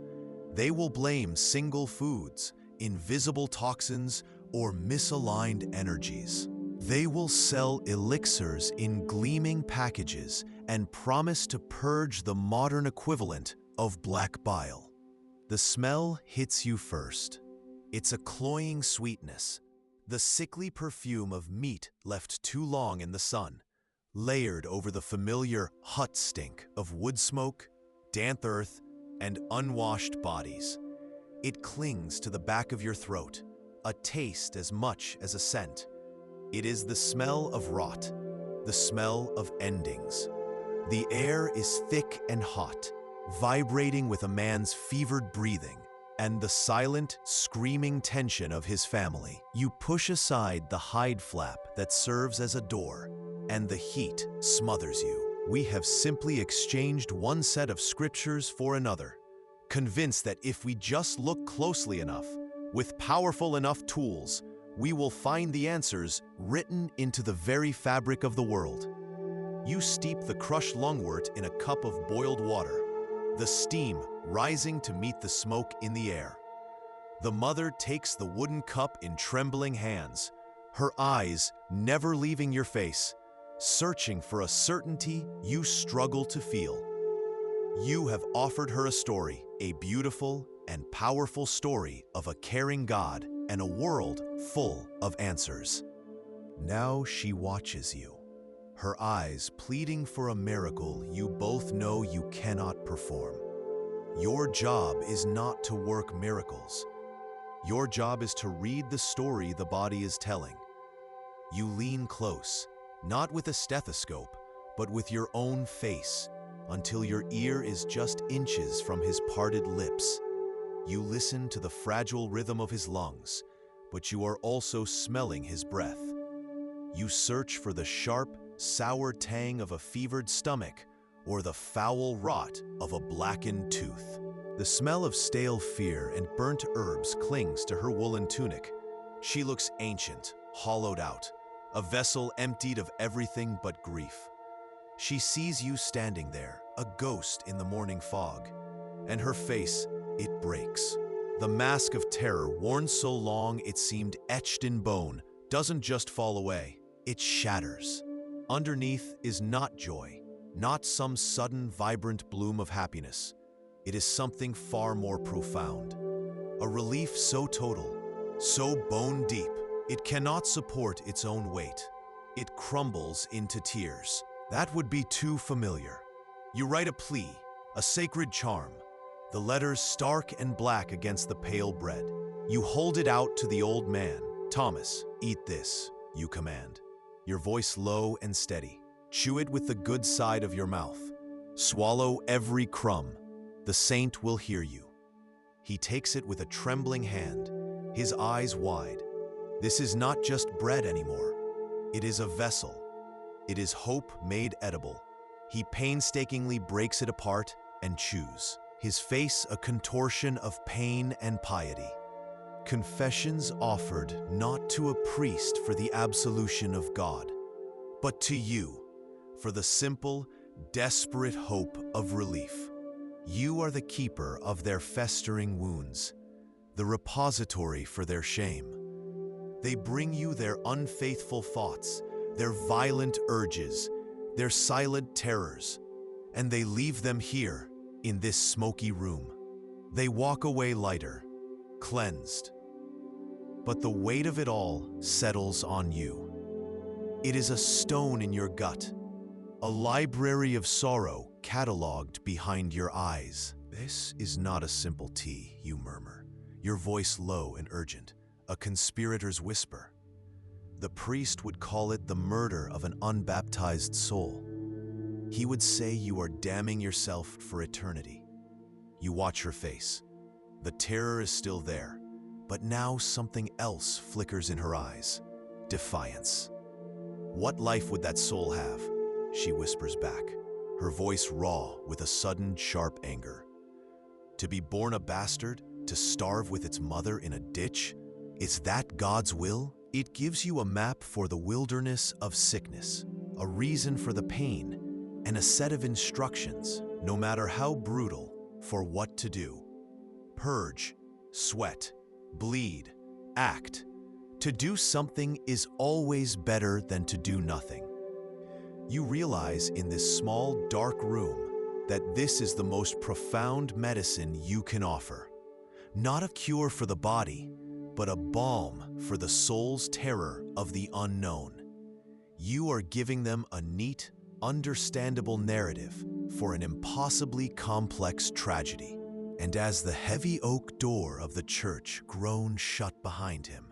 They will blame single foods, invisible toxins, or misaligned energies. They will sell elixirs in gleaming packages and promise to purge the modern equivalent of black bile. The smell hits you first. It's a cloying sweetness, the sickly perfume of meat left too long in the sun, layered over the familiar hut stink of wood smoke, damp earth, and unwashed bodies. It clings to the back of your throat, a taste as much as a scent. It is the smell of rot, the smell of endings. The air is thick and hot, vibrating with a man's fevered breathing and the silent, screaming tension of his family. You push aside the hide flap that serves as a door, and the heat smothers you. We have simply exchanged one set of scriptures for another, convinced that if we just look closely enough, with powerful enough tools, we will find the answers written into the very fabric of the world. You steep the crushed lungwort in a cup of boiled water, the steam rising to meet the smoke in the air. The mother takes the wooden cup in trembling hands, her eyes never leaving your face, searching for a certainty you struggle to feel. You have offered her a story, a beautiful and powerful story of a caring God and a world full of answers. Now she watches you, her eyes pleading for a miracle you both know you cannot perform. Your job is not to work miracles. Your job is to read the story the body is telling. You lean close, not with a stethoscope, but with your own face, until your ear is just inches from his parted lips. You listen to the fragile rhythm of his lungs, but you are also smelling his breath. You search for the sharp, sour tang of a fevered stomach or the foul rot of a blackened tooth. The smell of stale fear and burnt herbs clings to her woolen tunic. She looks ancient, hollowed out, a vessel emptied of everything but grief. She sees you standing there, a ghost in the morning fog, and her face, it breaks. The mask of terror, worn so long it seemed etched in bone, doesn't just fall away, it shatters. Underneath is not joy, not some sudden, vibrant bloom of happiness. It is something far more profound. A relief so total, so bone deep, it cannot support its own weight. It crumbles into tears. That would be too familiar. You write a plea, a sacred charm, the letters stark and black against the pale bread. You hold it out to the old man. Thomas, eat this, you command. Your voice low and steady. Chew it with the good side of your mouth. Swallow every crumb. The saint will hear you. He takes it with a trembling hand, his eyes wide. This is not just bread anymore. It is a vessel. It is hope made edible. He painstakingly breaks it apart and chews, his face a contortion of pain and piety. Confessions offered not to a priest for the absolution of God, but to you, for the simple, desperate hope of relief. You are the keeper of their festering wounds, the repository for their shame. They bring you their unfaithful thoughts, their violent urges, their silent terrors, and they leave them here, in this smoky room. They walk away lighter, cleansed. But the weight of it all settles on you. It is a stone in your gut, a library of sorrow cataloged behind your eyes. This is not a simple tea, you murmur, your voice low and urgent, a conspirator's whisper. The priest would call it the murder of an unbaptized soul. He would say you are damning yourself for eternity. You watch her face. The terror is still there, but now something else flickers in her eyes. Defiance. What life would that soul have? She whispers back, her voice raw with a sudden, sharp anger. To be born a bastard, to starve with its mother in a ditch? Is that God's will? It gives you a map for the wilderness of sickness, a reason for the pain, and a set of instructions, no matter how brutal, for what to do. Purge, sweat, bleed, act. To do something is always better than to do nothing. You realize in this small, dark room that this is the most profound medicine you can offer. Not a cure for the body, but a balm for the soul's terror of the unknown. You are giving them a neat, understandable narrative for an impossibly complex tragedy. And as the heavy oak door of the church groans shut behind him,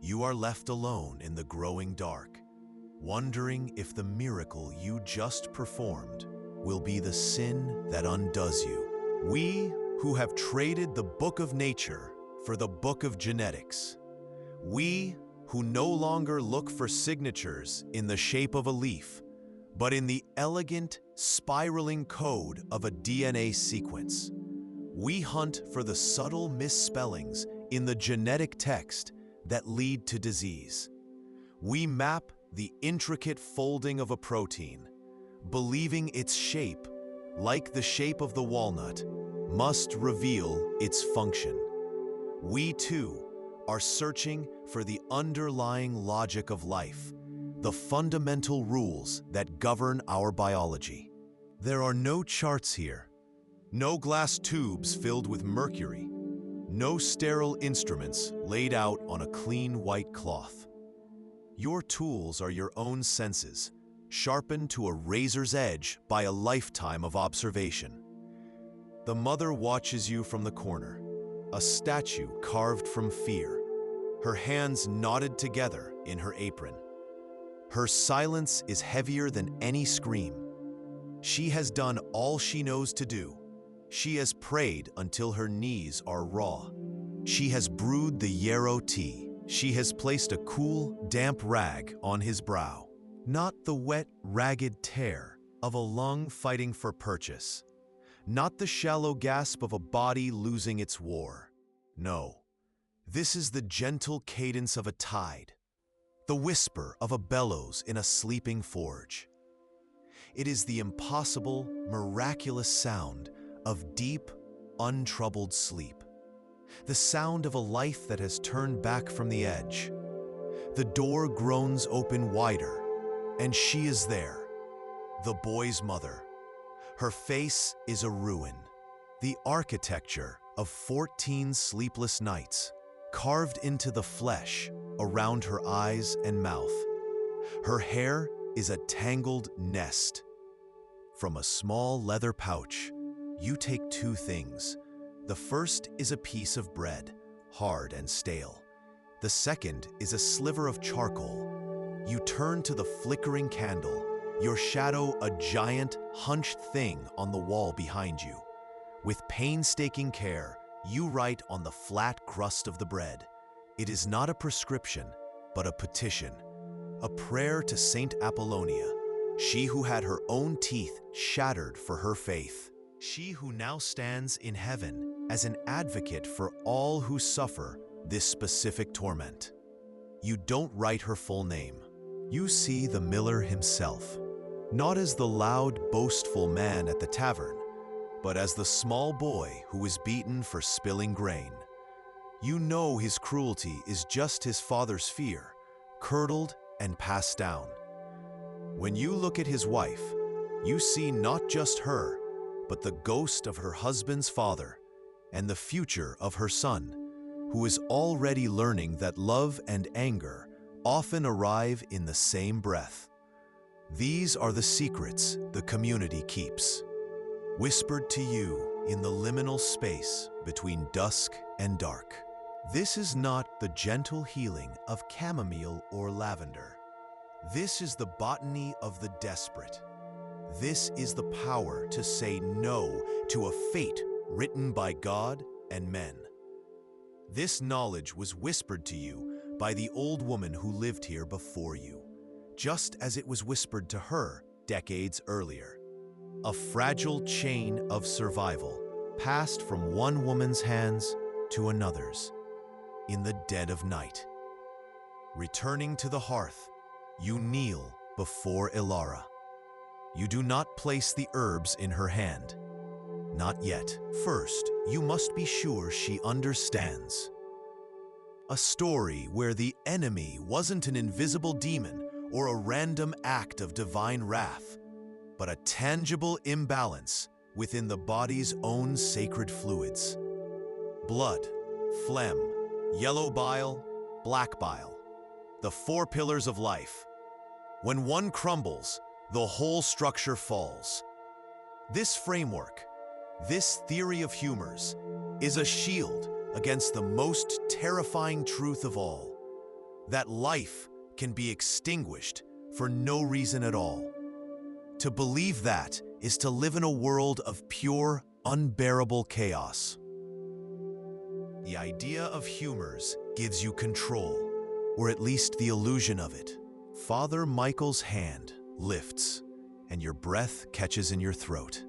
you are left alone in the growing dark, wondering if the miracle you just performed will be the sin that undoes you. We who have traded the book of nature for the book of genetics. We who no longer look for signatures in the shape of a leaf, but in the elegant, spiraling code of a DNA sequence. We hunt for the subtle misspellings in the genetic text that lead to disease. We map the intricate folding of a protein, believing its shape, like the shape of the walnut, must reveal its function. We too are searching for the underlying logic of life, the fundamental rules that govern our biology. There are no charts here, no glass tubes filled with mercury, no sterile instruments laid out on a clean white cloth. Your tools are your own senses, sharpened to a razor's edge by a lifetime of observation. The mother watches you from the corner, a statue carved from fear, her hands knotted together in her apron. Her silence is heavier than any scream. She has done all she knows to do. She has prayed until her knees are raw. She has brewed the yarrow tea. She has placed a cool, damp rag on his brow. Not the wet, ragged tear of a lung fighting for purchase. Not the shallow gasp of a body losing its war. No, this is the gentle cadence of a tide, the whisper of a bellows in a sleeping forge. It is the impossible, miraculous sound of deep, untroubled sleep. The sound of a life that has turned back from the edge. The door groans open wider, and she is there, the boy's mother. Her face is a ruin, the architecture of 14 sleepless nights, carved into the flesh around her eyes and mouth. Her hair is a tangled nest. From a small leather pouch, you take two things. The first is a piece of bread, hard and stale. The second is a sliver of charcoal. You turn to the flickering candle, your shadow a giant, hunched thing on the wall behind you. With painstaking care, you write on the flat crust of the bread. It is not a prescription, but a petition, a prayer to Saint Apollonia, she who had her own teeth shattered for her faith, she who now stands in heaven as an advocate for all who suffer this specific torment. You don't write her full name. You see the miller himself, not as the loud, boastful man at the tavern, but as the small boy who was beaten for spilling grain. You know his cruelty is just his father's fear, curdled and passed down. When you look at his wife, you see not just her, but the ghost of her husband's father and the future of her son, who is already learning that love and anger often arrive in the same breath. These are the secrets the community keeps, whispered to you in the liminal space between dusk and dark. This is not the gentle healing of chamomile or lavender. This is the botany of the desperate. This is the power to say no to a fate written by God and men. This knowledge was whispered to you by the old woman who lived here before you, just as it was whispered to her decades earlier. A fragile chain of survival passed from one woman's hands to another's in the dead of night. Returning to the hearth, you kneel before Ilara. You do not place the herbs in her hand. Not yet. First, you must be sure she understands. A story where the enemy wasn't an invisible demon or a random act of divine wrath, but a tangible imbalance within the body's own sacred fluids. Blood, phlegm, yellow bile, black bile, the four pillars of life. When one crumbles, the whole structure falls. This framework, this theory of humors, is a shield against the most terrifying truth of all, that life can be extinguished for no reason at all. To believe that is to live in a world of pure, unbearable chaos. The idea of humors gives you control, or at least the illusion of it. Father Michael's hand lifts, and your breath catches in your throat.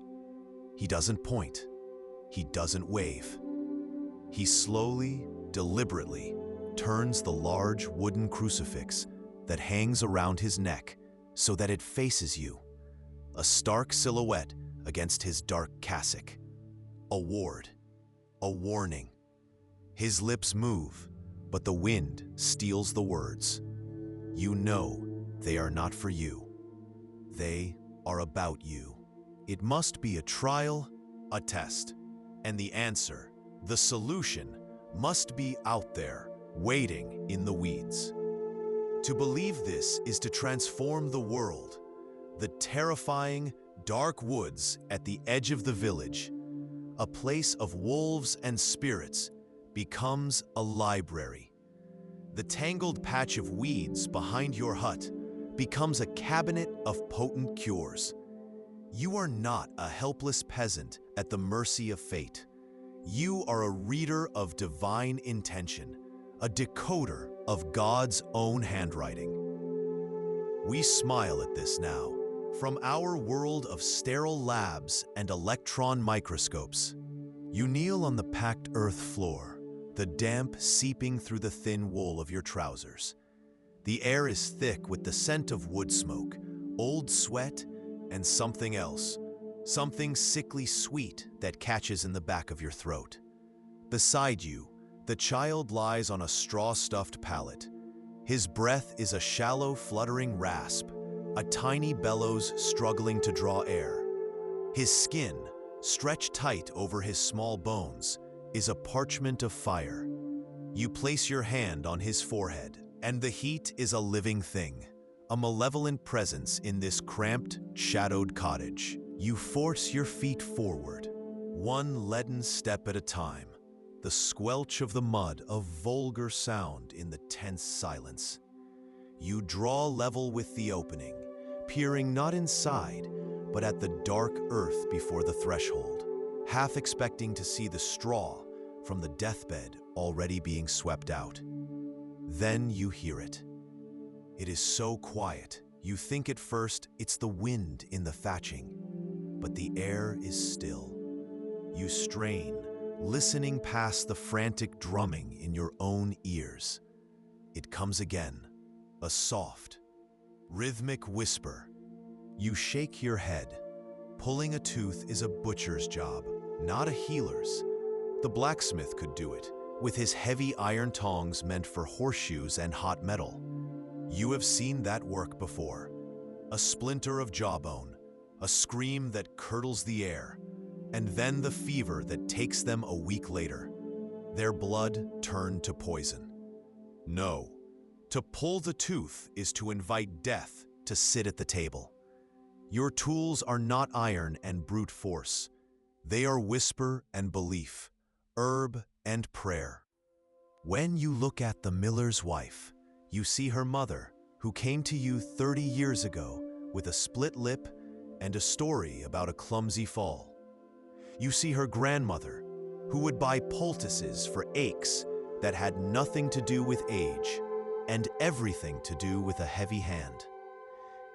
He doesn't point. He doesn't wave. He slowly, deliberately turns the large wooden crucifix that hangs around his neck so that it faces you, a stark silhouette against his dark cassock. A ward, a warning. His lips move, but the wind steals the words. You know they are not for you. They are about you. It must be a trial, a test, and the answer, the solution, must be out there, waiting in the weeds. To believe this is to transform the world. The terrifying, dark woods at the edge of the village a place of wolves and spirits, becomes a library. The tangled patch of weeds behind your hut becomes a cabinet of potent cures. You are not a helpless peasant at the mercy of fate. You are a reader of divine intention, a decoder of God's own handwriting. We smile at this now, from our world of sterile labs and electron microscopes. You kneel on the packed earth floor, the damp seeping through the thin wool of your trousers. The air is thick with the scent of wood smoke, old sweat, and something else, something sickly sweet that catches in the back of your throat. Beside you, the child lies on a straw-stuffed pallet. His breath is a shallow, fluttering rasp, a tiny bellows struggling to draw air. His skin, stretched tight over his small bones, is a parchment of fire. You place your hand on his forehead, and the heat is a living thing, a malevolent presence in this cramped, shadowed cottage. You force your feet forward, one leaden step at a time, the squelch of the mud a vulgar sound in the tense silence. You draw level with the opening, peering not inside, but at the dark earth before the threshold, half expecting to see the straw from the deathbed already being swept out. Then you hear it. It is so quiet, you think at first it's the wind in the thatching, but the air is still. You strain, listening past the frantic drumming in your own ears. It comes again, a soft, rhythmic whisper. You shake your head. Pulling a tooth is a butcher's job, not a healer's. The blacksmith could do it, with his heavy iron tongs meant for horseshoes and hot metal. You have seen that work before. A splinter of jawbone, a scream that curdles the air, and then the fever that takes them a week later. Their blood turned to poison. No, to pull the tooth is to invite death to sit at the table. Your tools are not iron and brute force. They are whisper and belief, herb and prayer. When you look at the miller's wife, you see her mother, who came to you 30 years ago with a split lip and a story about a clumsy fall. You see her grandmother, who would buy poultices for aches that had nothing to do with age and everything to do with a heavy hand.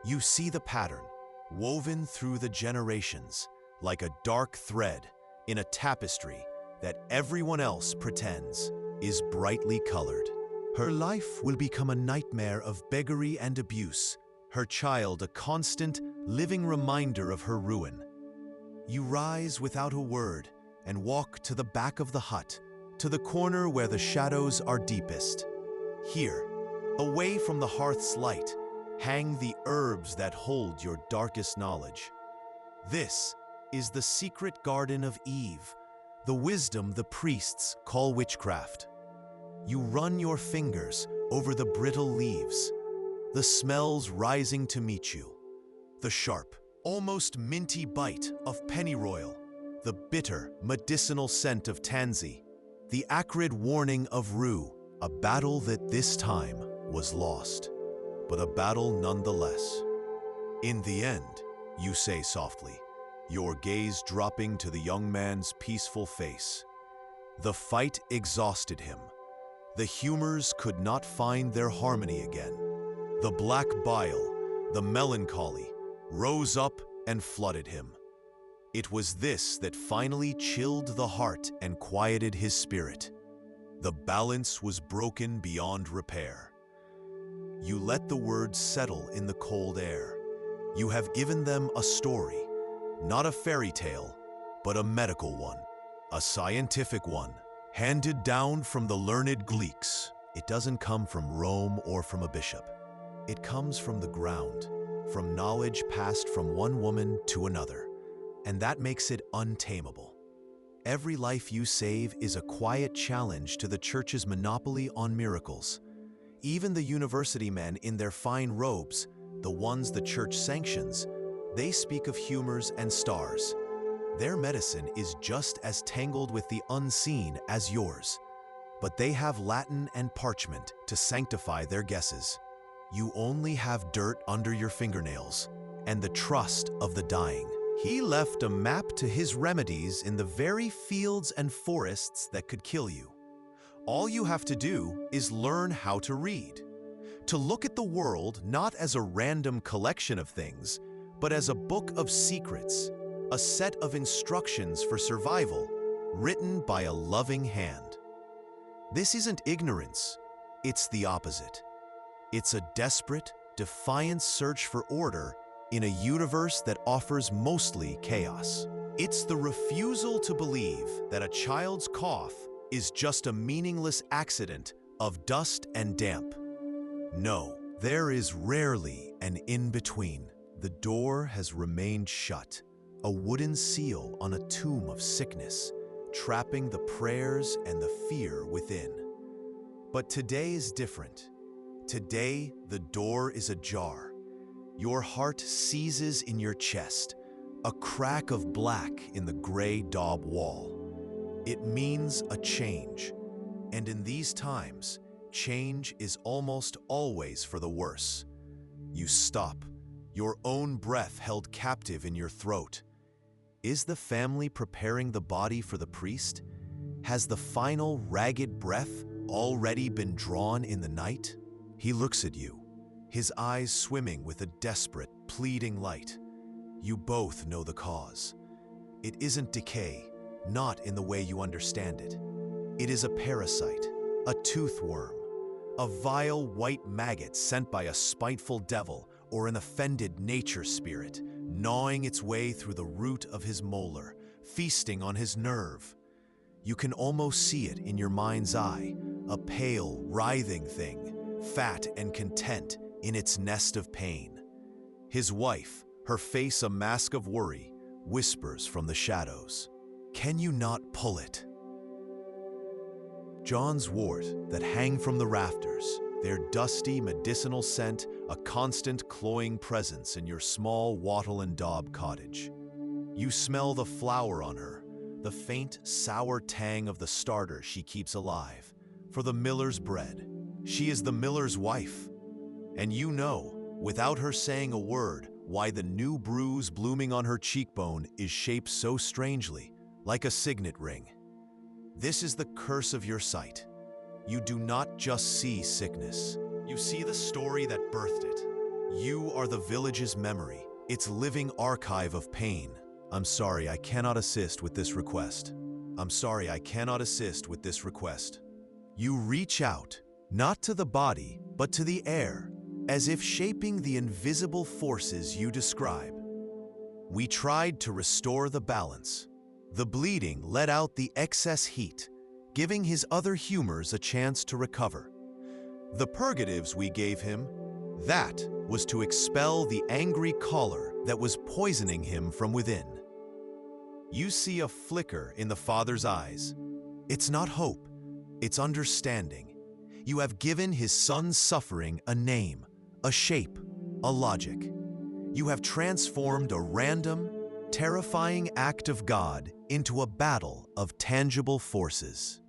You see the pattern, woven through the generations, like a dark thread in a tapestry that everyone else pretends is brightly colored. Her life will become a nightmare of beggary and abuse, her child a constant, living reminder of her ruin. You rise without a word and walk to the back of the hut, to the corner where the shadows are deepest. Here, away from the hearth's light, hang the herbs that hold your darkest knowledge. This is the secret garden of Eve, the wisdom the priests call witchcraft. You run your fingers over the brittle leaves, the smells rising to meet you. The sharp, almost minty bite of pennyroyal, the bitter, medicinal scent of tansy, the acrid warning of rue, a battle that this time was lost, but a battle nonetheless. In the end, you say softly, your gaze dropping to the young man's peaceful face. The fight exhausted him. The humors could not find their harmony again. The black bile, the melancholy, rose up and flooded him. It was this that finally chilled the heart and quieted his spirit. The balance was broken beyond repair. You let the words settle in the cold air. You have given them a story, not a fairy tale, but a medical one, a scientific one, handed down from the learned Greeks. It doesn't come from Rome or from a bishop. It comes from the ground, from knowledge passed from one woman to another, and that makes it untamable. Every life you save is a quiet challenge to the church's monopoly on miracles. Even the university men in their fine robes, the ones the church sanctions, they speak of humors and stars. Their medicine is just as tangled with the unseen as yours, but they have Latin and parchment to sanctify their guesses. You only have dirt under your fingernails and the trust of the dying. He left a map to his remedies in the very fields and forests that could kill you. All you have to do is learn how to read, to look at the world not as a random collection of things, but as a book of secrets, a set of instructions for survival, written by a loving hand. This isn't ignorance, it's the opposite. It's a desperate, defiant search for order in a universe that offers mostly chaos. It's the refusal to believe that a child's cough is just a meaningless accident of dust and damp. No, there is rarely an in-between. The door has remained shut, a wooden seal on a tomb of sickness, trapping the prayers and the fear within. But today is different. Today, the door is ajar. Your heart seizes in your chest, a crack of black in the gray daub wall. It means a change, and in these times, change is almost always for the worse. You stop, your own breath held captive in your throat. Is the family preparing the body for the priest? Has the final ragged breath already been drawn in the night? He looks at you, his eyes swimming with a desperate, pleading light. You both know the cause. It isn't decay, not in the way you understand it. It is a parasite, a toothworm, a vile white maggot sent by a spiteful devil or an offended nature spirit, gnawing its way through the root of his molar, feasting on his nerve. You can almost see it in your mind's eye, a pale, writhing thing, fat and content in its nest of pain. His wife, her face a mask of worry, whispers from the shadows, "Can you not pull it?" John's wort that hang from the rafters, their dusty medicinal scent, a constant cloying presence in your small wattle and daub cottage. You smell the flour on her, the faint, sour tang of the starter she keeps alive, for the miller's bread. She is the miller's wife. And you know, without her saying a word, why the new bruise blooming on her cheekbone is shaped so strangely, like a signet ring. This is the curse of your sight. You do not just see sickness. You see the story that birthed it. You are the village's memory, its living archive of pain. I'm sorry, I cannot assist with this request. I'm sorry, I cannot assist with this request. You reach out, not to the body, but to the air, as if shaping the invisible forces you describe. We tried to restore the balance. The bleeding let out the excess heat, giving his other humors a chance to recover. The purgatives we gave him, that was to expel the angry choler that was poisoning him from within. You see a flicker in the father's eyes. It's not hope, it's understanding. You have given his son's suffering a name, a shape, a logic. You have transformed a random, terrifying act of God into a battle of tangible forces.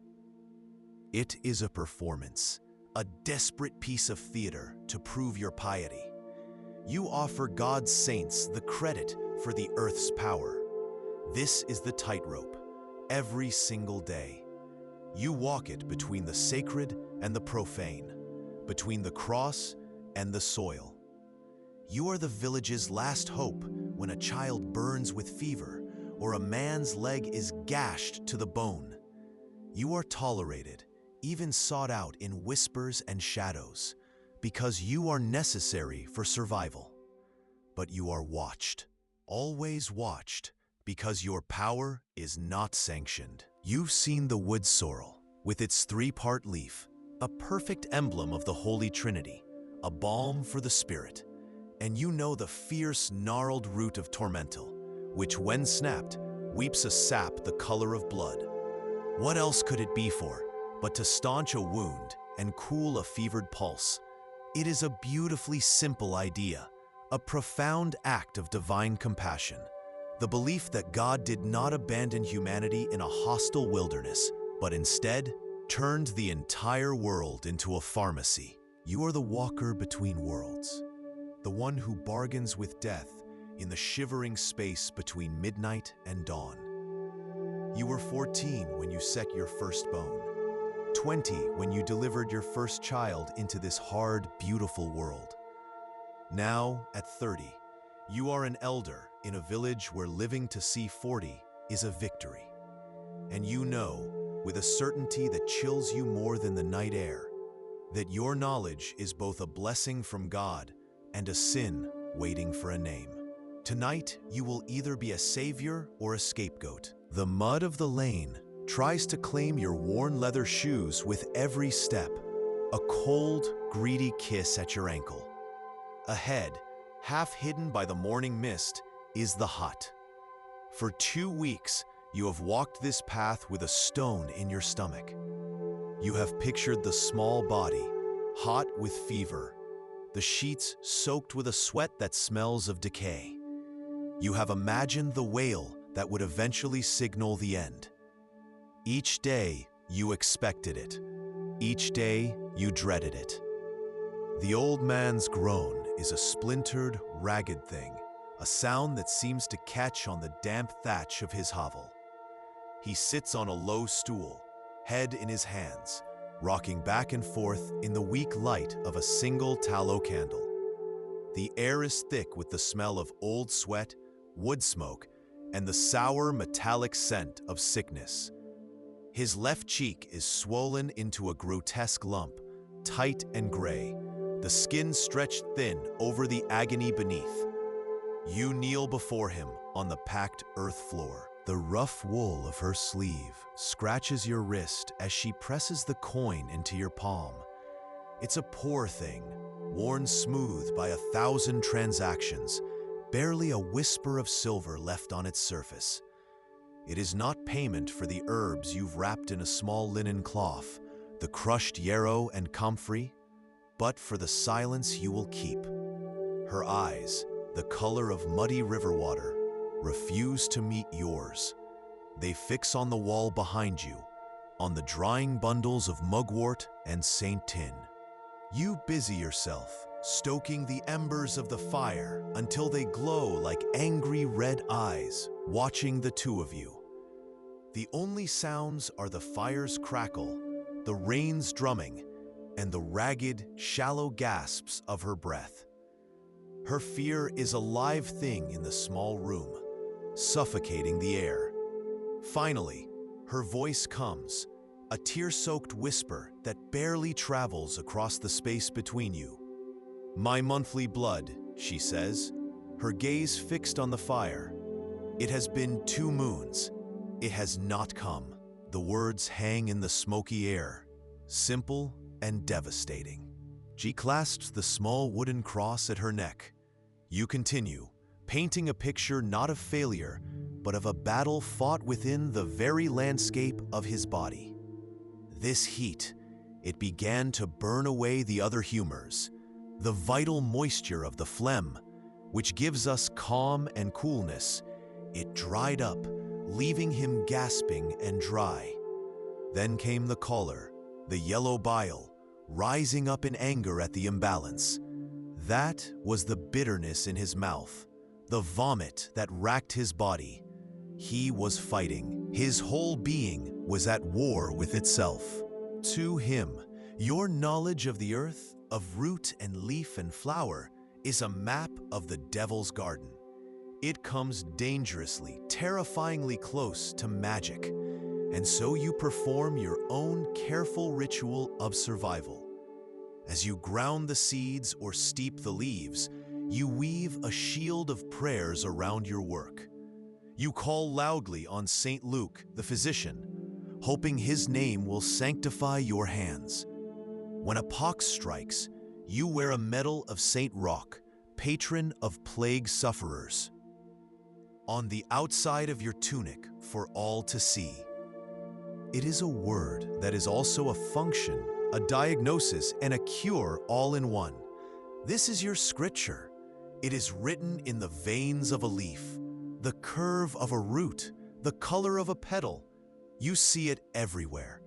It is a performance, a desperate piece of theater to prove your piety. You offer God's saints the credit for the earth's power. This is the tightrope, every single day. You walk it between the sacred and the profane, between the cross and the soil. You are the village's last hope when a child burns with fever or a man's leg is gashed to the bone. You are tolerated, even sought out in whispers and shadows, because you are necessary for survival. But you are watched, always watched, because your power is not sanctioned. You've seen the wood sorrel, with its three-part leaf, a perfect emblem of the Holy Trinity, a balm for the spirit. And you know the fierce, gnarled root of tormental, which when snapped, weeps a sap the color of blood. What else could it be for, but to staunch a wound and cool a fevered pulse? It is a beautifully simple idea, a profound act of divine compassion. The belief that God did not abandon humanity in a hostile wilderness, but instead turned the entire world into a pharmacy. You are the walker between worlds, the one who bargains with death in the shivering space between midnight and dawn. You were 14 when you set your first bone, 20 when you delivered your first child into this hard, beautiful world. Now, at 30, you are an elder in a village where living to see 40 is a victory. And you know, with a certainty that chills you more than the night air, that your knowledge is both a blessing from God and a sin waiting for a name. Tonight, you will either be a savior or a scapegoat. The mud of the lane tries to claim your worn leather shoes with every step, a cold, greedy kiss at your ankle. Ahead, half hidden by the morning mist, is the hut. For 2 weeks, you have walked this path with a stone in your stomach. You have pictured the small body, hot with fever, the sheets soaked with a sweat that smells of decay. You have imagined the wail that would eventually signal the end. Each day, you expected it. Each day, you dreaded it. The old man's groan is a splintered, ragged thing, a sound that seems to catch on the damp thatch of his hovel. He sits on a low stool, head in his hands, rocking back and forth in the weak light of a single tallow candle. The air is thick with the smell of old sweat, wood smoke, and the sour metallic scent of sickness. His left cheek is swollen into a grotesque lump, tight and gray, the skin stretched thin over the agony beneath. You kneel before him on the packed earth floor. The rough wool of her sleeve scratches your wrist as she presses the coin into your palm. It's a poor thing, worn smooth by 1,000 transactions, barely a whisper of silver left on its surface. It is not payment for the herbs you've wrapped in a small linen cloth, the crushed yarrow and comfrey, but for the silence you will keep. Her eyes, the color of muddy river water, refuse to meet yours. They fix on the wall behind you, on the drying bundles of mugwort and Saint Tin. You busy yourself, stoking the embers of the fire until they glow like angry red eyes, watching the two of you. The only sounds are the fire's crackle, the rain's drumming, and the ragged, shallow gasps of her breath. Her fear is a live thing in the small room, suffocating the air. Finally, her voice comes, a tear-soaked whisper that barely travels across the space between you. "My monthly blood," she says, her gaze fixed on the fire. "It has been 2 moons. It has not come." The words hang in the smoky air, simple and devastating. She clasps the small wooden cross at her neck. You continue, painting a picture not of failure, but of a battle fought within the very landscape of his body. This heat, it began to burn away the other humors, the vital moisture of the phlegm, which gives us calm and coolness. It dried up, leaving him gasping and dry. Then came the choler, the yellow bile, rising up in anger at the imbalance. That was the bitterness in his mouth, the vomit that racked his body. He was fighting. His whole being was at war with itself. To him, your knowledge of the earth, of root and leaf and flower, is a map of the devil's garden. It comes dangerously, terrifyingly close to magic, and so you perform your own careful ritual of survival. As you ground the seeds or steep the leaves, you weave a shield of prayers around your work. You call loudly on St. Luke, the physician, hoping his name will sanctify your hands. When a pox strikes, you wear a medal of St. Roch, patron of plague sufferers, on the outside of your tunic for all to see. It is a word that is also a function, a diagnosis, and a cure all in one. This is your scripture. It is written in the veins of a leaf. the curve of a root, the color of a petal. You see it everywhere.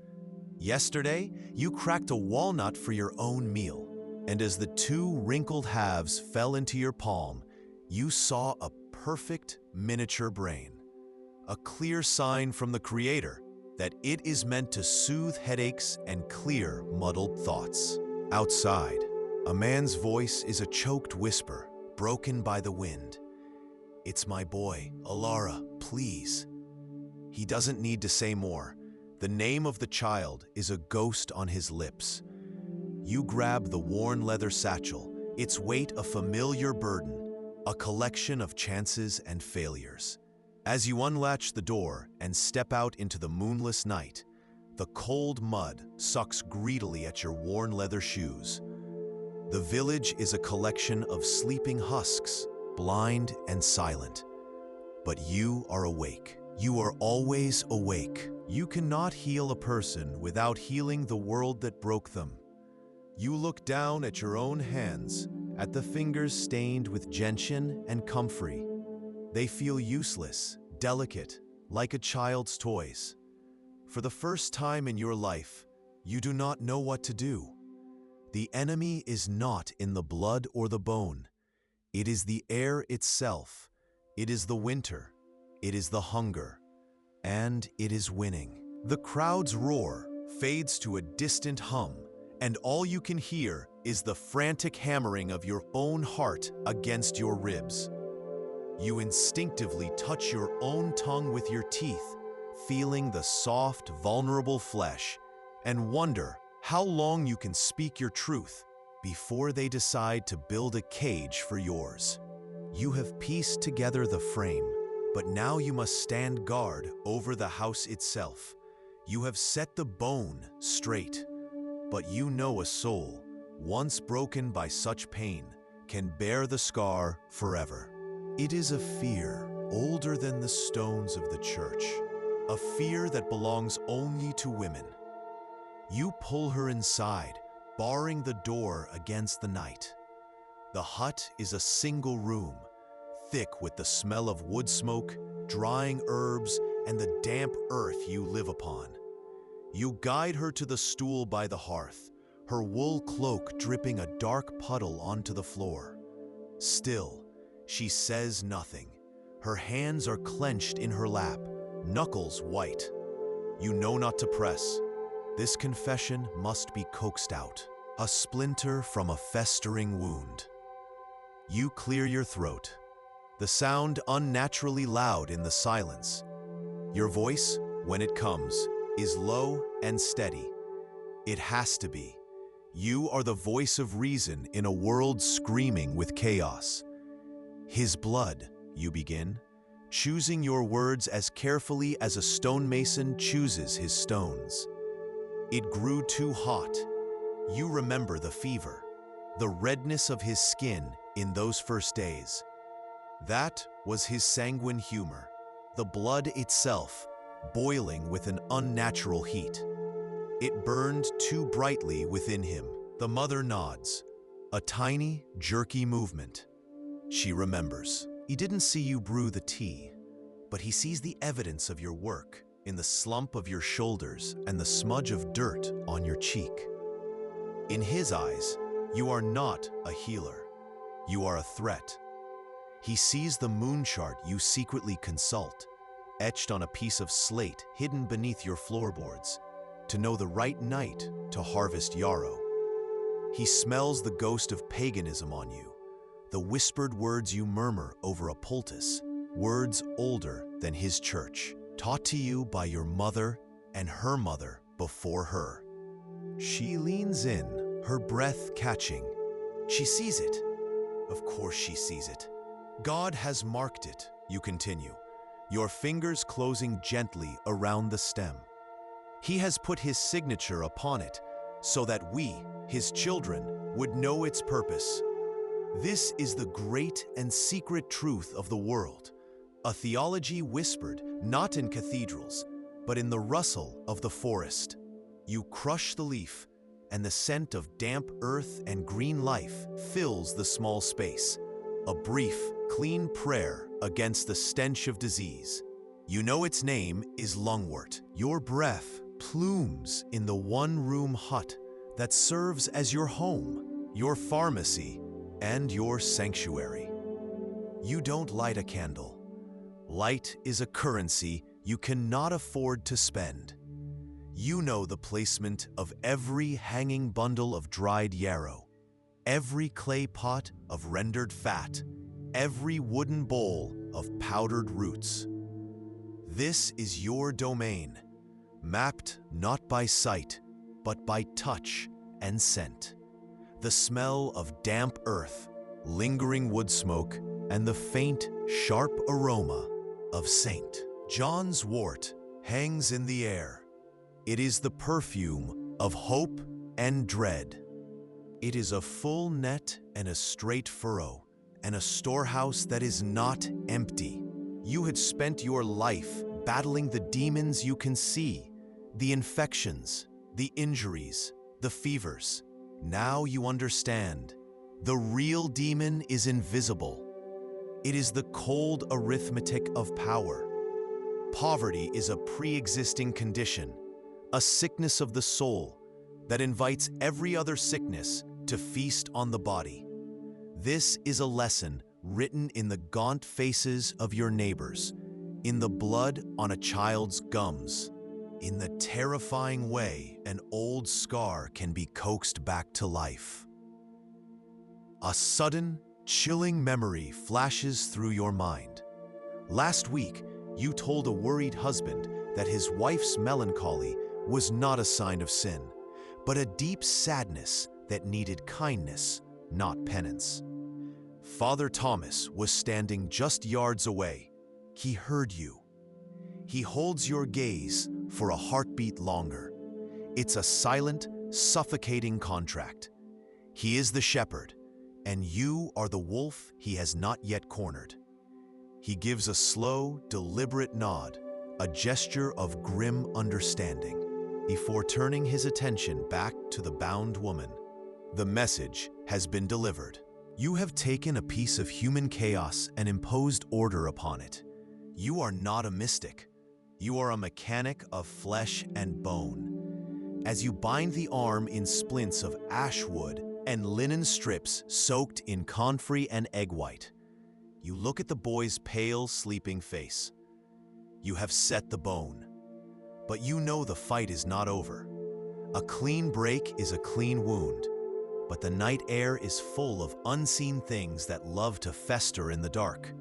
Yesterday, you cracked a walnut for your own meal, and as the two wrinkled halves fell into your palm, you saw a perfect miniature brain, a clear sign from the Creator that it is meant to soothe headaches and clear muddled thoughts. Outside, a man's voice is a choked whisper, broken by the wind. "It's my boy, Alara, please." He doesn't need to say more. The name of the child is a ghost on his lips. You grab the worn leather satchel, its weight a familiar burden, a collection of chances and failures. As you unlatch the door and step out into the moonless night, the cold mud sucks greedily at your worn leather shoes. The village is a collection of sleeping husks, blind and silent. But you are awake. You are always awake. You cannot heal a person without healing the world that broke them. You look down at your own hands, at the fingers stained with gentian and comfrey. They feel useless, delicate, like a child's toys. For the first time in your life, you do not know what to do. The enemy is not in the blood or the bone. It is the air itself. It is the winter. It is the hunger. And it is winning. The crowd's roar fades to a distant hum, and all you can hear is the frantic hammering of your own heart against your ribs. You instinctively touch your own tongue with your teeth, feeling the soft, vulnerable flesh, and wonder how long you can speak your truth before they decide to build a cage for yours. You have pieced together the frame, but now you must stand guard over the house itself. You have set the bone straight, but you know a soul, once broken by such pain, can bear the scar forever. It is a fear older than the stones of the church, a fear that belongs only to women. You pull her inside, barring the door against the night. The hut is a single room, thick with the smell of wood smoke, drying herbs, and the damp earth you live upon. You guide her to the stool by the hearth, her wool cloak dripping a dark puddle onto the floor. Still, she says nothing. Her hands are clenched in her lap, knuckles white. You know not to press. This confession must be coaxed out, a splinter from a festering wound. You clear your throat, the sound unnaturally loud in the silence. Your voice, when it comes, is low and steady. It has to be. You are the voice of reason in a world screaming with chaos. "His blood," you begin, choosing your words as carefully as a stonemason chooses his stones. It grew too hot. You remember the fever, the redness of his skin in those first days. That was his sanguine humor, the blood itself, boiling with an unnatural heat. It burned too brightly within him. The mother nods, a tiny, jerky movement. She remembers. He didn't see you brew the tea, but he sees the evidence of your work in the slump of your shoulders and the smudge of dirt on your cheek. In his eyes, you are not a healer. You are a threat. He sees the moon chart you secretly consult, etched on a piece of slate hidden beneath your floorboards, to know the right night to harvest yarrow. He smells the ghost of paganism on you, the whispered words you murmur over a poultice, words older than his church, taught to you by your mother and her mother before her. She leans in, her breath catching. She sees it. Of course she sees it. God has marked it, you continue, your fingers closing gently around the stem. He has put his signature upon it so that we, his children, would know its purpose. This is the great and secret truth of the world, a theology whispered not in cathedrals, but in the rustle of the forest. You crush the leaf, and the scent of damp earth and green life fills the small space. A brief, clean prayer against the stench of disease. You know its name is lungwort. Your breath plumes in the one-room hut that serves as your home, your pharmacy, and your sanctuary. You don't light a candle. Light is a currency you cannot afford to spend. You know the placement of every hanging bundle of dried yarrow, every clay pot of rendered fat, every wooden bowl of powdered roots. This is your domain, mapped not by sight, but by touch and scent. The smell of damp earth, lingering wood smoke, and the faint, sharp aroma of St. John's wort hangs in the air. It is the perfume of hope and dread. It is a full net and a straight furrow, and a storehouse that is not empty. You had spent your life battling the demons you can see, the infections, the injuries, the fevers. Now you understand. The real demon is invisible. It is the cold arithmetic of power. Poverty is a pre-existing condition, a sickness of the soul that invites every other sickness to feast on the body. This is a lesson written in the gaunt faces of your neighbors, in the blood on a child's gums, in the terrifying way an old scar can be coaxed back to life. A sudden, chilling memory flashes through your mind. Last week, you told a worried husband that his wife's melancholy was not a sign of sin, but a deep sadness that needed kindness, not penance. Father Thomas was standing just yards away. He heard you. He holds your gaze for a heartbeat longer. It's a silent, suffocating contract. He is the shepherd, and you are the wolf he has not yet cornered. He gives a slow, deliberate nod, a gesture of grim understanding, before turning his attention back to the bound woman. The message has been delivered. You have taken a piece of human chaos and imposed order upon it. You are not a mystic. You are a mechanic of flesh and bone. As you bind the arm in splints of ash wood and linen strips soaked in comfrey and egg white, you look at the boy's pale, sleeping face. You have set the bone. But you know the fight is not over. A clean break is a clean wound, but the night air is full of unseen things that love to fester in the dark.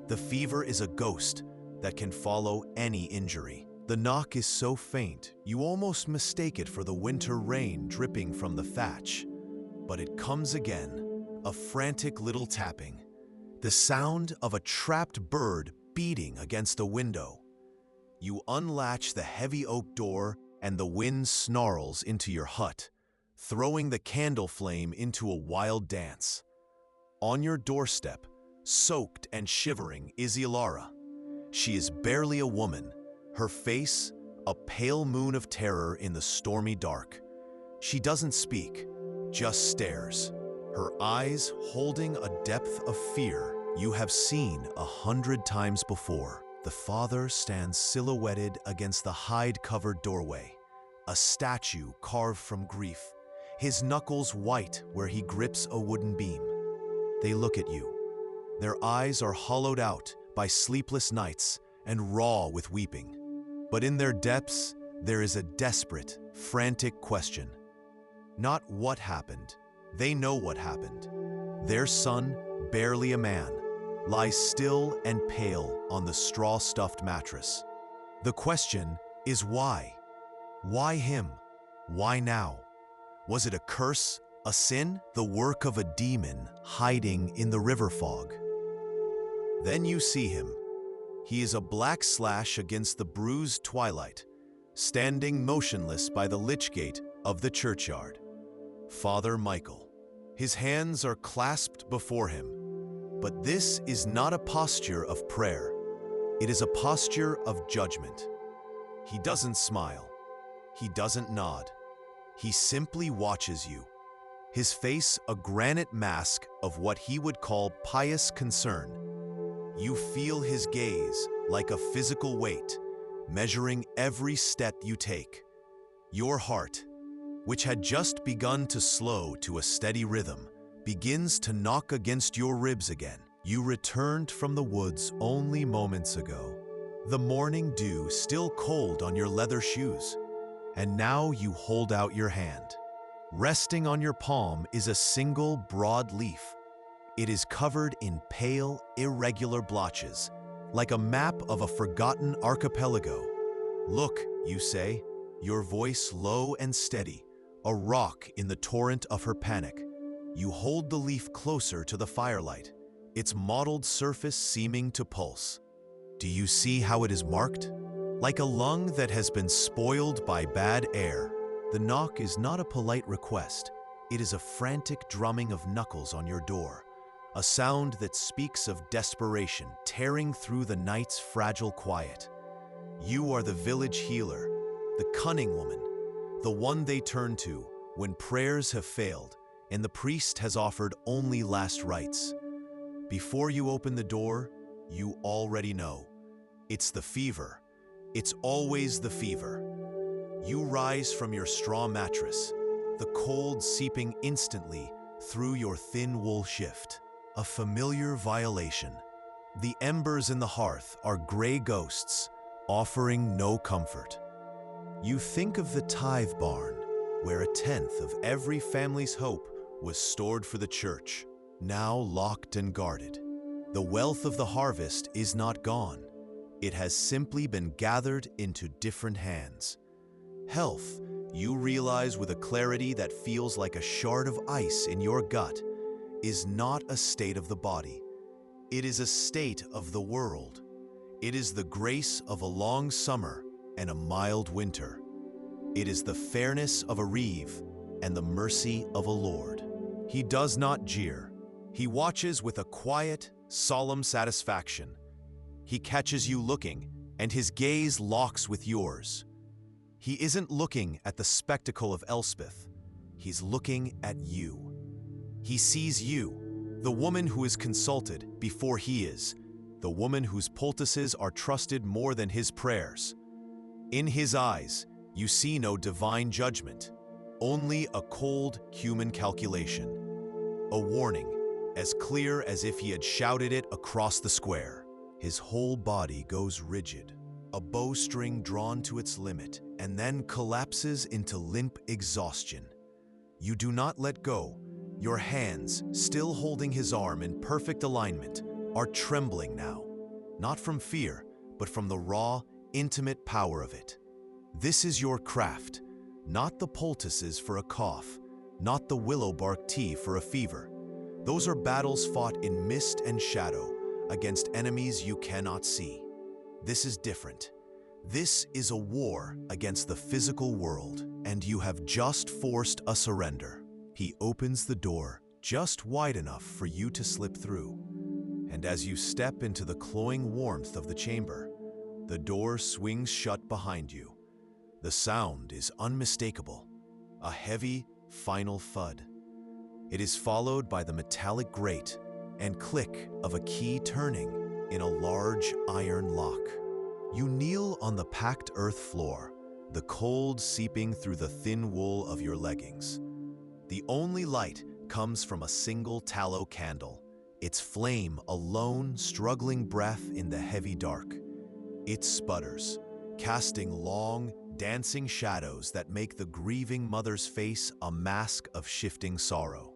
The fever is a ghost that can follow any injury. The knock is so faint, you almost mistake it for the winter rain dripping from the thatch. But it comes again, a frantic little tapping, the sound of a trapped bird beating against a window. You unlatch the heavy oak door and the wind snarls into your hut, throwing the candle flame into a wild dance. On your doorstep, soaked and shivering, is Ilara. She is barely a woman, her face a pale moon of terror in the stormy dark. She doesn't speak, just stares, her eyes holding a depth of fear you have seen 100 times before. The father stands silhouetted against the hide-covered doorway, a statue carved from grief, his knuckles white where he grips a wooden beam. They look at you. Their eyes are hollowed out by sleepless nights and raw with weeping. But in their depths, there is a desperate, frantic question. Not what happened. They know what happened. Their son, barely a man, lies still and pale on the straw-stuffed mattress. The question is why? Why him? Why now? Was it a curse, a sin, the work of a demon hiding in the river fog? Then you see him. He is a black slash against the bruised twilight, standing motionless by the lich gate of the churchyard. Father Michael. His hands are clasped before him. But this is not a posture of prayer. It is a posture of judgment. He doesn't smile. He doesn't nod. He simply watches you, his face a granite mask of what he would call pious concern, You feel his gaze like a physical weight, measuring every step you take. Your heart, which had just begun to slow to a steady rhythm, begins to knock against your ribs again. You returned from the woods only moments ago, the morning dew still cold on your leather shoes, and now you hold out your hand. Resting on your palm is a single broad leaf. It is covered in pale, irregular blotches, like a map of a forgotten archipelago. Look, you say, your voice low and steady, a rock in the torrent of her panic. You hold the leaf closer to the firelight, its mottled surface seeming to pulse. Do you see how it is marked? Like a lung that has been spoiled by bad air. The knock is not a polite request. It is a frantic drumming of knuckles on your door, a sound that speaks of desperation tearing through the night's fragile quiet. You are the village healer, the cunning woman, the one they turn to when prayers have failed and the priest has offered only last rites. Before you open the door, you already know. It's the fever. It's always the fever. You rise from your straw mattress, the cold seeping instantly through your thin wool shift. A familiar violation. The embers in the hearth are gray ghosts, offering no comfort. You think of the tithe barn, where a tenth of every family's hope was stored for the church, now locked and guarded. The wealth of the harvest is not gone. It has simply been gathered into different hands. Health, you realize with a clarity that feels like a shard of ice in your gut, is not a state of the body. It is a state of the world. It is the grace of a long summer and a mild winter. It is the fairness of a reeve and the mercy of a lord. He does not jeer. He watches with a quiet, solemn satisfaction. He catches you looking, and his gaze locks with yours. He isn't looking at the spectacle of Elspeth. He's looking at you. He sees you, the woman who is consulted before he is, the woman whose poultices are trusted more than his prayers. In his eyes, you see no divine judgment, only a cold human calculation. A warning, as clear as if he had shouted it across the square. His whole body goes rigid, a bowstring drawn to its limit, and then collapses into limp exhaustion. You do not let go. Your hands, still holding his arm in perfect alignment, are trembling now, not from fear, but from the raw, intimate power of it. This is your craft, not the poultices for a cough, not the willow bark tea for a fever. Those are battles fought in mist and shadow against enemies you cannot see. This is different. This is a war against the physical world, and you have just forced a surrender. He opens the door just wide enough for you to slip through. And as you step into the cloying warmth of the chamber, the door swings shut behind you. The sound is unmistakable, a heavy, final thud. It is followed by the metallic grate and click of a key turning in a large iron lock. You kneel on the packed earth floor, the cold seeping through the thin wool of your leggings. The only light comes from a single tallow candle, its flame a lone, struggling breath in the heavy dark. It sputters, casting long, dancing shadows that make the grieving mother's face a mask of shifting sorrow.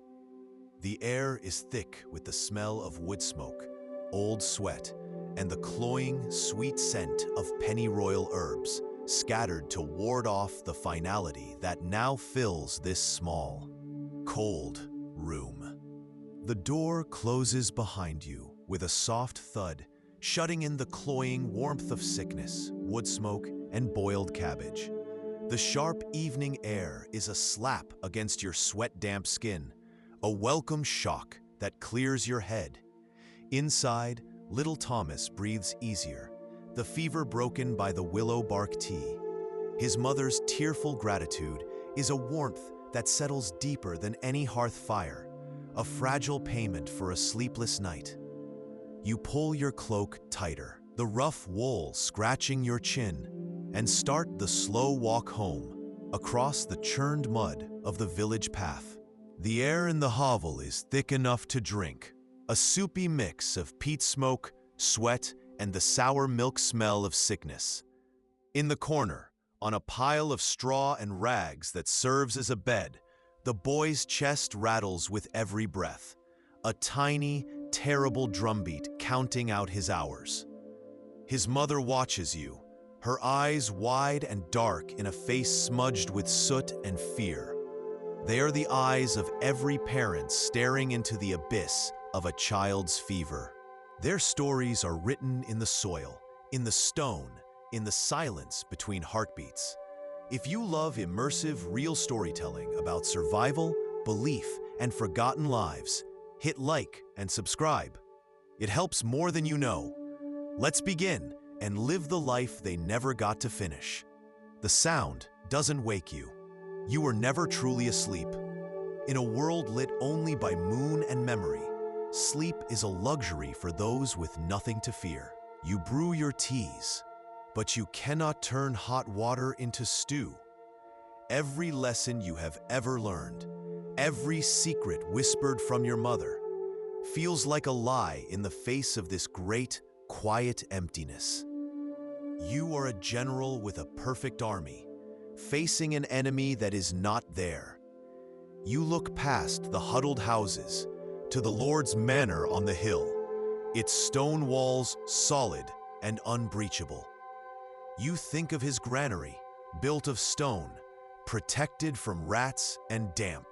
The air is thick with the smell of wood smoke, old sweat, and the cloying, sweet scent of pennyroyal herbs, scattered to ward off the finality that now fills this small, cold room. The door closes behind you with a soft thud, shutting in the cloying warmth of sickness, wood smoke, and boiled cabbage. The sharp evening air is a slap against your sweat-damp skin, a welcome shock that clears your head. Inside, little Thomas breathes easier, the fever broken by the willow bark tea. His mother's tearful gratitude is a warmth that settles deeper than any hearth fire, a fragile payment for a sleepless night. You pull your cloak tighter, the rough wool scratching your chin, and start the slow walk home across the churned mud of the village path. The air in the hovel is thick enough to drink, a soupy mix of peat smoke, sweat, and the sour milk smell of sickness. In the corner, on a pile of straw and rags that serves as a bed, the boy's chest rattles with every breath, a tiny, terrible drumbeat counting out his hours. His mother watches you, her eyes wide and dark in a face smudged with soot and fear. They are the eyes of every parent staring into the abyss of a child's fever. Their stories are written in the soil, in the stone, in the silence between heartbeats. If you love immersive, real storytelling about survival, belief, and forgotten lives, hit like and subscribe. It helps more than you know. Let's begin and live the life they never got to finish. The sound doesn't wake you. You were never truly asleep. In a world lit only by moon and memory, sleep is a luxury for those with nothing to fear. You brew your teas, but you cannot turn hot water into stew. Every lesson you have ever learned, every secret whispered from your mother, feels like a lie in the face of this great, quiet emptiness. You are a general with a perfect army, facing an enemy that is not there. You look past the huddled houses to the Lord's manor on the hill, its stone walls solid and unbreachable. You think of his granary, built of stone, protected from rats and damp,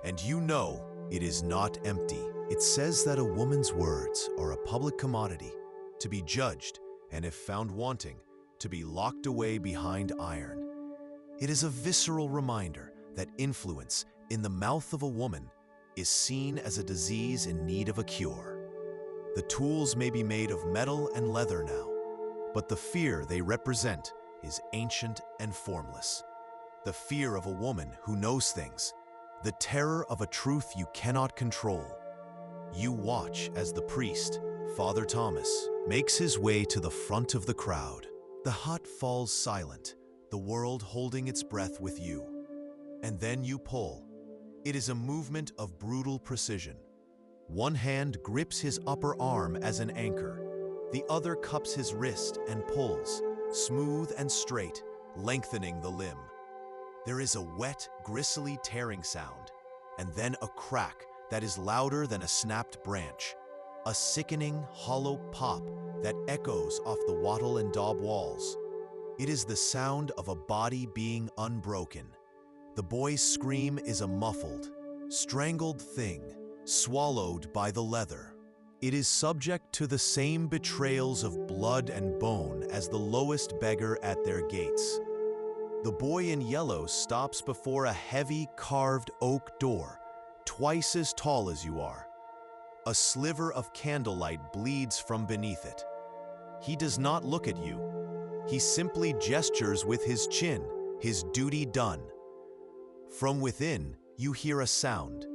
and you know it is not empty. It says that a woman's words are a public commodity, to be judged, and if found wanting, to be locked away behind iron. It is a visceral reminder that influence in the mouth of a woman is seen as a disease in need of a cure. The tools may be made of metal and leather now, but the fear they represent is ancient and formless. The fear of a woman who knows things, the terror of a truth you cannot control. You watch as the priest, Father Thomas, makes his way to the front of the crowd. The hut falls silent, the world holding its breath with you. And then you pull. It is a movement of brutal precision. One hand grips his upper arm as an anchor. The other cups his wrist and pulls, smooth and straight, lengthening the limb. There is a wet, gristly tearing sound, and then a crack that is louder than a snapped branch. A sickening, hollow pop that echoes off the wattle and daub walls. It is the sound of a body being unbroken. The boy's scream is a muffled, strangled thing, swallowed by the leather. It is subject to the same betrayals of blood and bone as the lowest beggar at their gates. The boy in yellow stops before a heavy carved oak door, twice as tall as you are. A sliver of candlelight bleeds from beneath it. He does not look at you. He simply gestures with his chin, his duty done. From within, you hear a sound,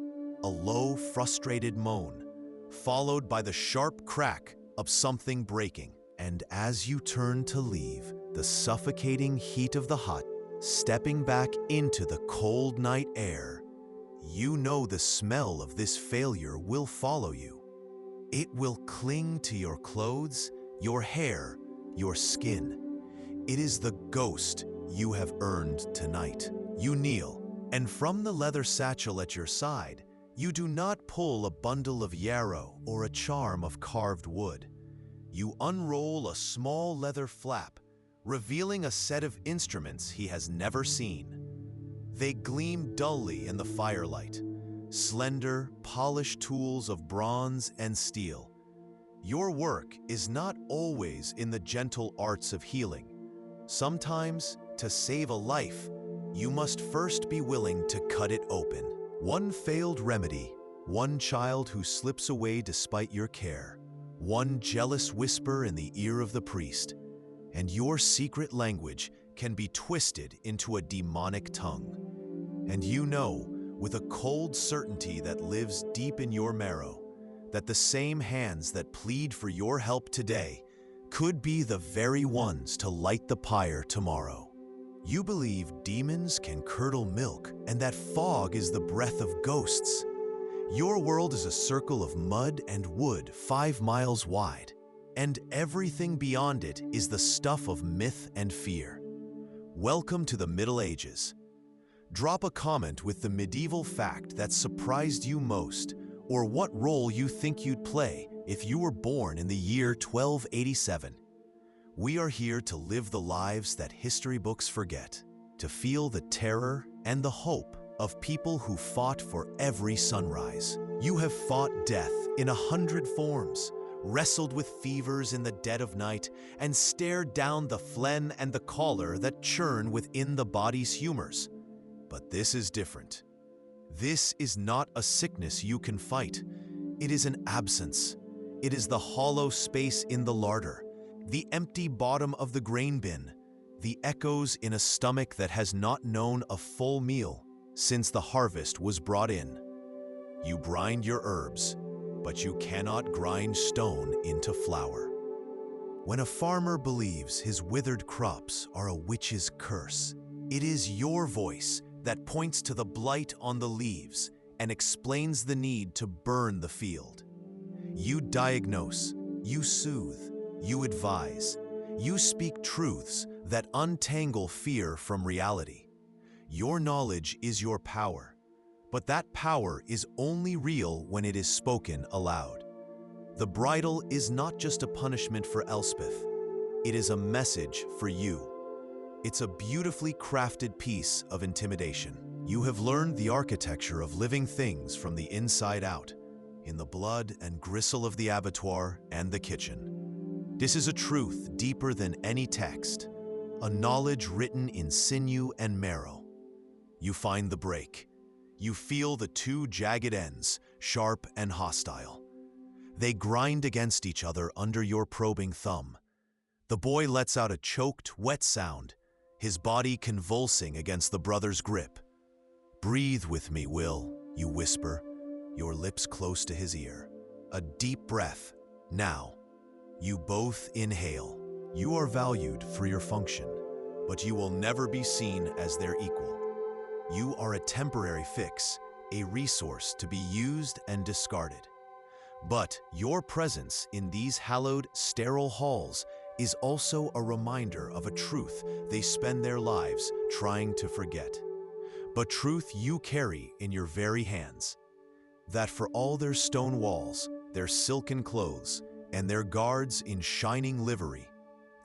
a low, frustrated moan, followed by the sharp crack of something breaking. And as you turn to leave the suffocating heat of the hut, stepping back into the cold night air, you know the smell of this failure will follow you. It will cling to your clothes, your hair, your skin. It is the ghost you have earned tonight. You kneel, and from the leather satchel at your side, you do not pull a bundle of yarrow or a charm of carved wood. You unroll a small leather flap, revealing a set of instruments he has never seen. They gleam dully in the firelight, slender, polished tools of bronze and steel. Your work is not always in the gentle arts of healing. Sometimes, to save a life, you must first be willing to cut it open. One failed remedy, one child who slips away despite your care, one jealous whisper in the ear of the priest, and your secret language can be twisted into a demonic tongue. And you know, with a cold certainty that lives deep in your marrow, that the same hands that plead for your help today could be the very ones to light the pyre tomorrow. You believe demons can curdle milk and that fog is the breath of ghosts. Your world is a circle of mud and wood 5 miles wide, and everything beyond it is the stuff of myth and fear. Welcome to the Middle Ages. Drop a comment with the medieval fact that surprised you most, or what role you think you'd play if you were born in the year 1287. We are here to live the lives that history books forget, to feel the terror and the hope of people who fought for every sunrise. You have fought death in 100 forms, wrestled with fevers in the dead of night, and stared down the phlegm and the choler that churn within the body's humors. But this is different. This is not a sickness you can fight. It is an absence. It is the hollow space in the larder, the empty bottom of the grain bin, the echoes in a stomach that has not known a full meal since the harvest was brought in. You grind your herbs, but you cannot grind stone into flour. When a farmer believes his withered crops are a witch's curse, it is your voice that points to the blight on the leaves and explains the need to burn the field. You diagnose, you soothe, you advise, you speak truths that untangle fear from reality. Your knowledge is your power, but that power is only real when it is spoken aloud. The bridle is not just a punishment for Elspeth, it is a message for you. It's a beautifully crafted piece of intimidation. You have learned the architecture of living things from the inside out, in the blood and gristle of the abattoir and the kitchen. This is a truth deeper than any text, a knowledge written in sinew and marrow. You find the break. You feel the two jagged ends, sharp and hostile. They grind against each other under your probing thumb. The boy lets out a choked, wet sound, his body convulsing against the brother's grip. "Breathe with me, Will," you whisper, your lips close to his ear. A deep breath. Now, you both inhale. You are valued for your function, but you will never be seen as their equal. You are a temporary fix, a resource to be used and discarded. But your presence in these hallowed, sterile halls is also a reminder of a truth they spend their lives trying to forget. But truth you carry in your very hands. That for all their stone walls, their silken clothes, and their guards in shining livery,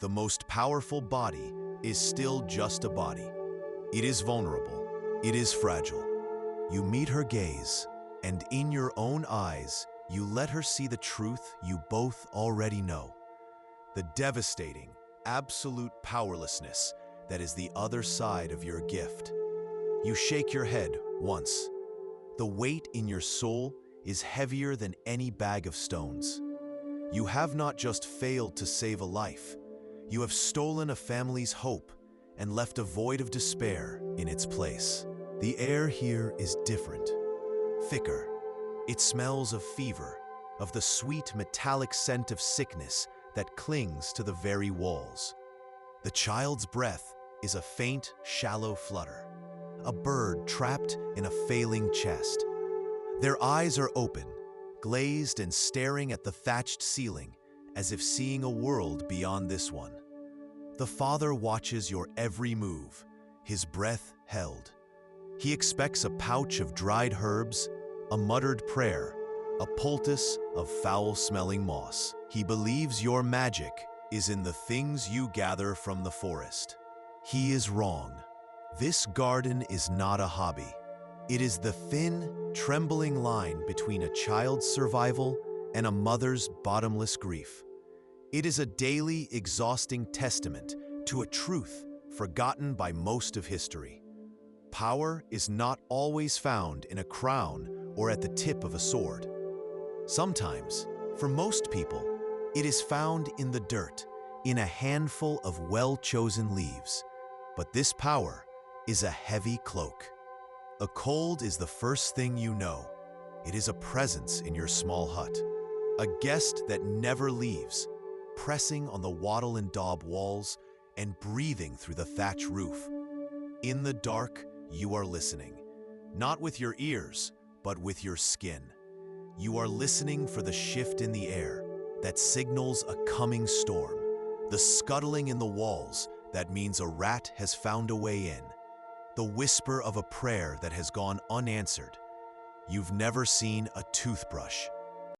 the most powerful body is still just a body. It is vulnerable. It is fragile. You meet her gaze, and in your own eyes, you let her see the truth you both already know. The devastating, absolute powerlessness that is the other side of your gift. You shake your head once. The weight in your soul is heavier than any bag of stones. You have not just failed to save a life, you have stolen a family's hope and left a void of despair in its place. The air here is different, thicker. It smells of fever, of the sweet metallic scent of sickness that clings to the very walls. The child's breath is a faint, shallow flutter, a bird trapped in a failing chest. Their eyes are open, glazed and staring at the thatched ceiling, as if seeing a world beyond this one. The father watches your every move, his breath held. He expects a pouch of dried herbs, a muttered prayer, a poultice of foul-smelling moss. He believes your magic is in the things you gather from the forest. He is wrong. This garden is not a hobby. It is the thin, trembling line between a child's survival and a mother's bottomless grief. It is a daily, exhausting testament to a truth forgotten by most of history. Power is not always found in a crown or at the tip of a sword. Sometimes, for most people, it is found in the dirt, in a handful of well-chosen leaves. But this power is a heavy cloak. A cold is the first thing you know. It is a presence in your small hut. A guest that never leaves, pressing on the wattle and daub walls and breathing through the thatch roof. In the dark, you are listening, not with your ears, but with your skin. You are listening for the shift in the air that signals a coming storm, the scuttling in the walls that means a rat has found a way in, the whisper of a prayer that has gone unanswered. You've never seen a toothbrush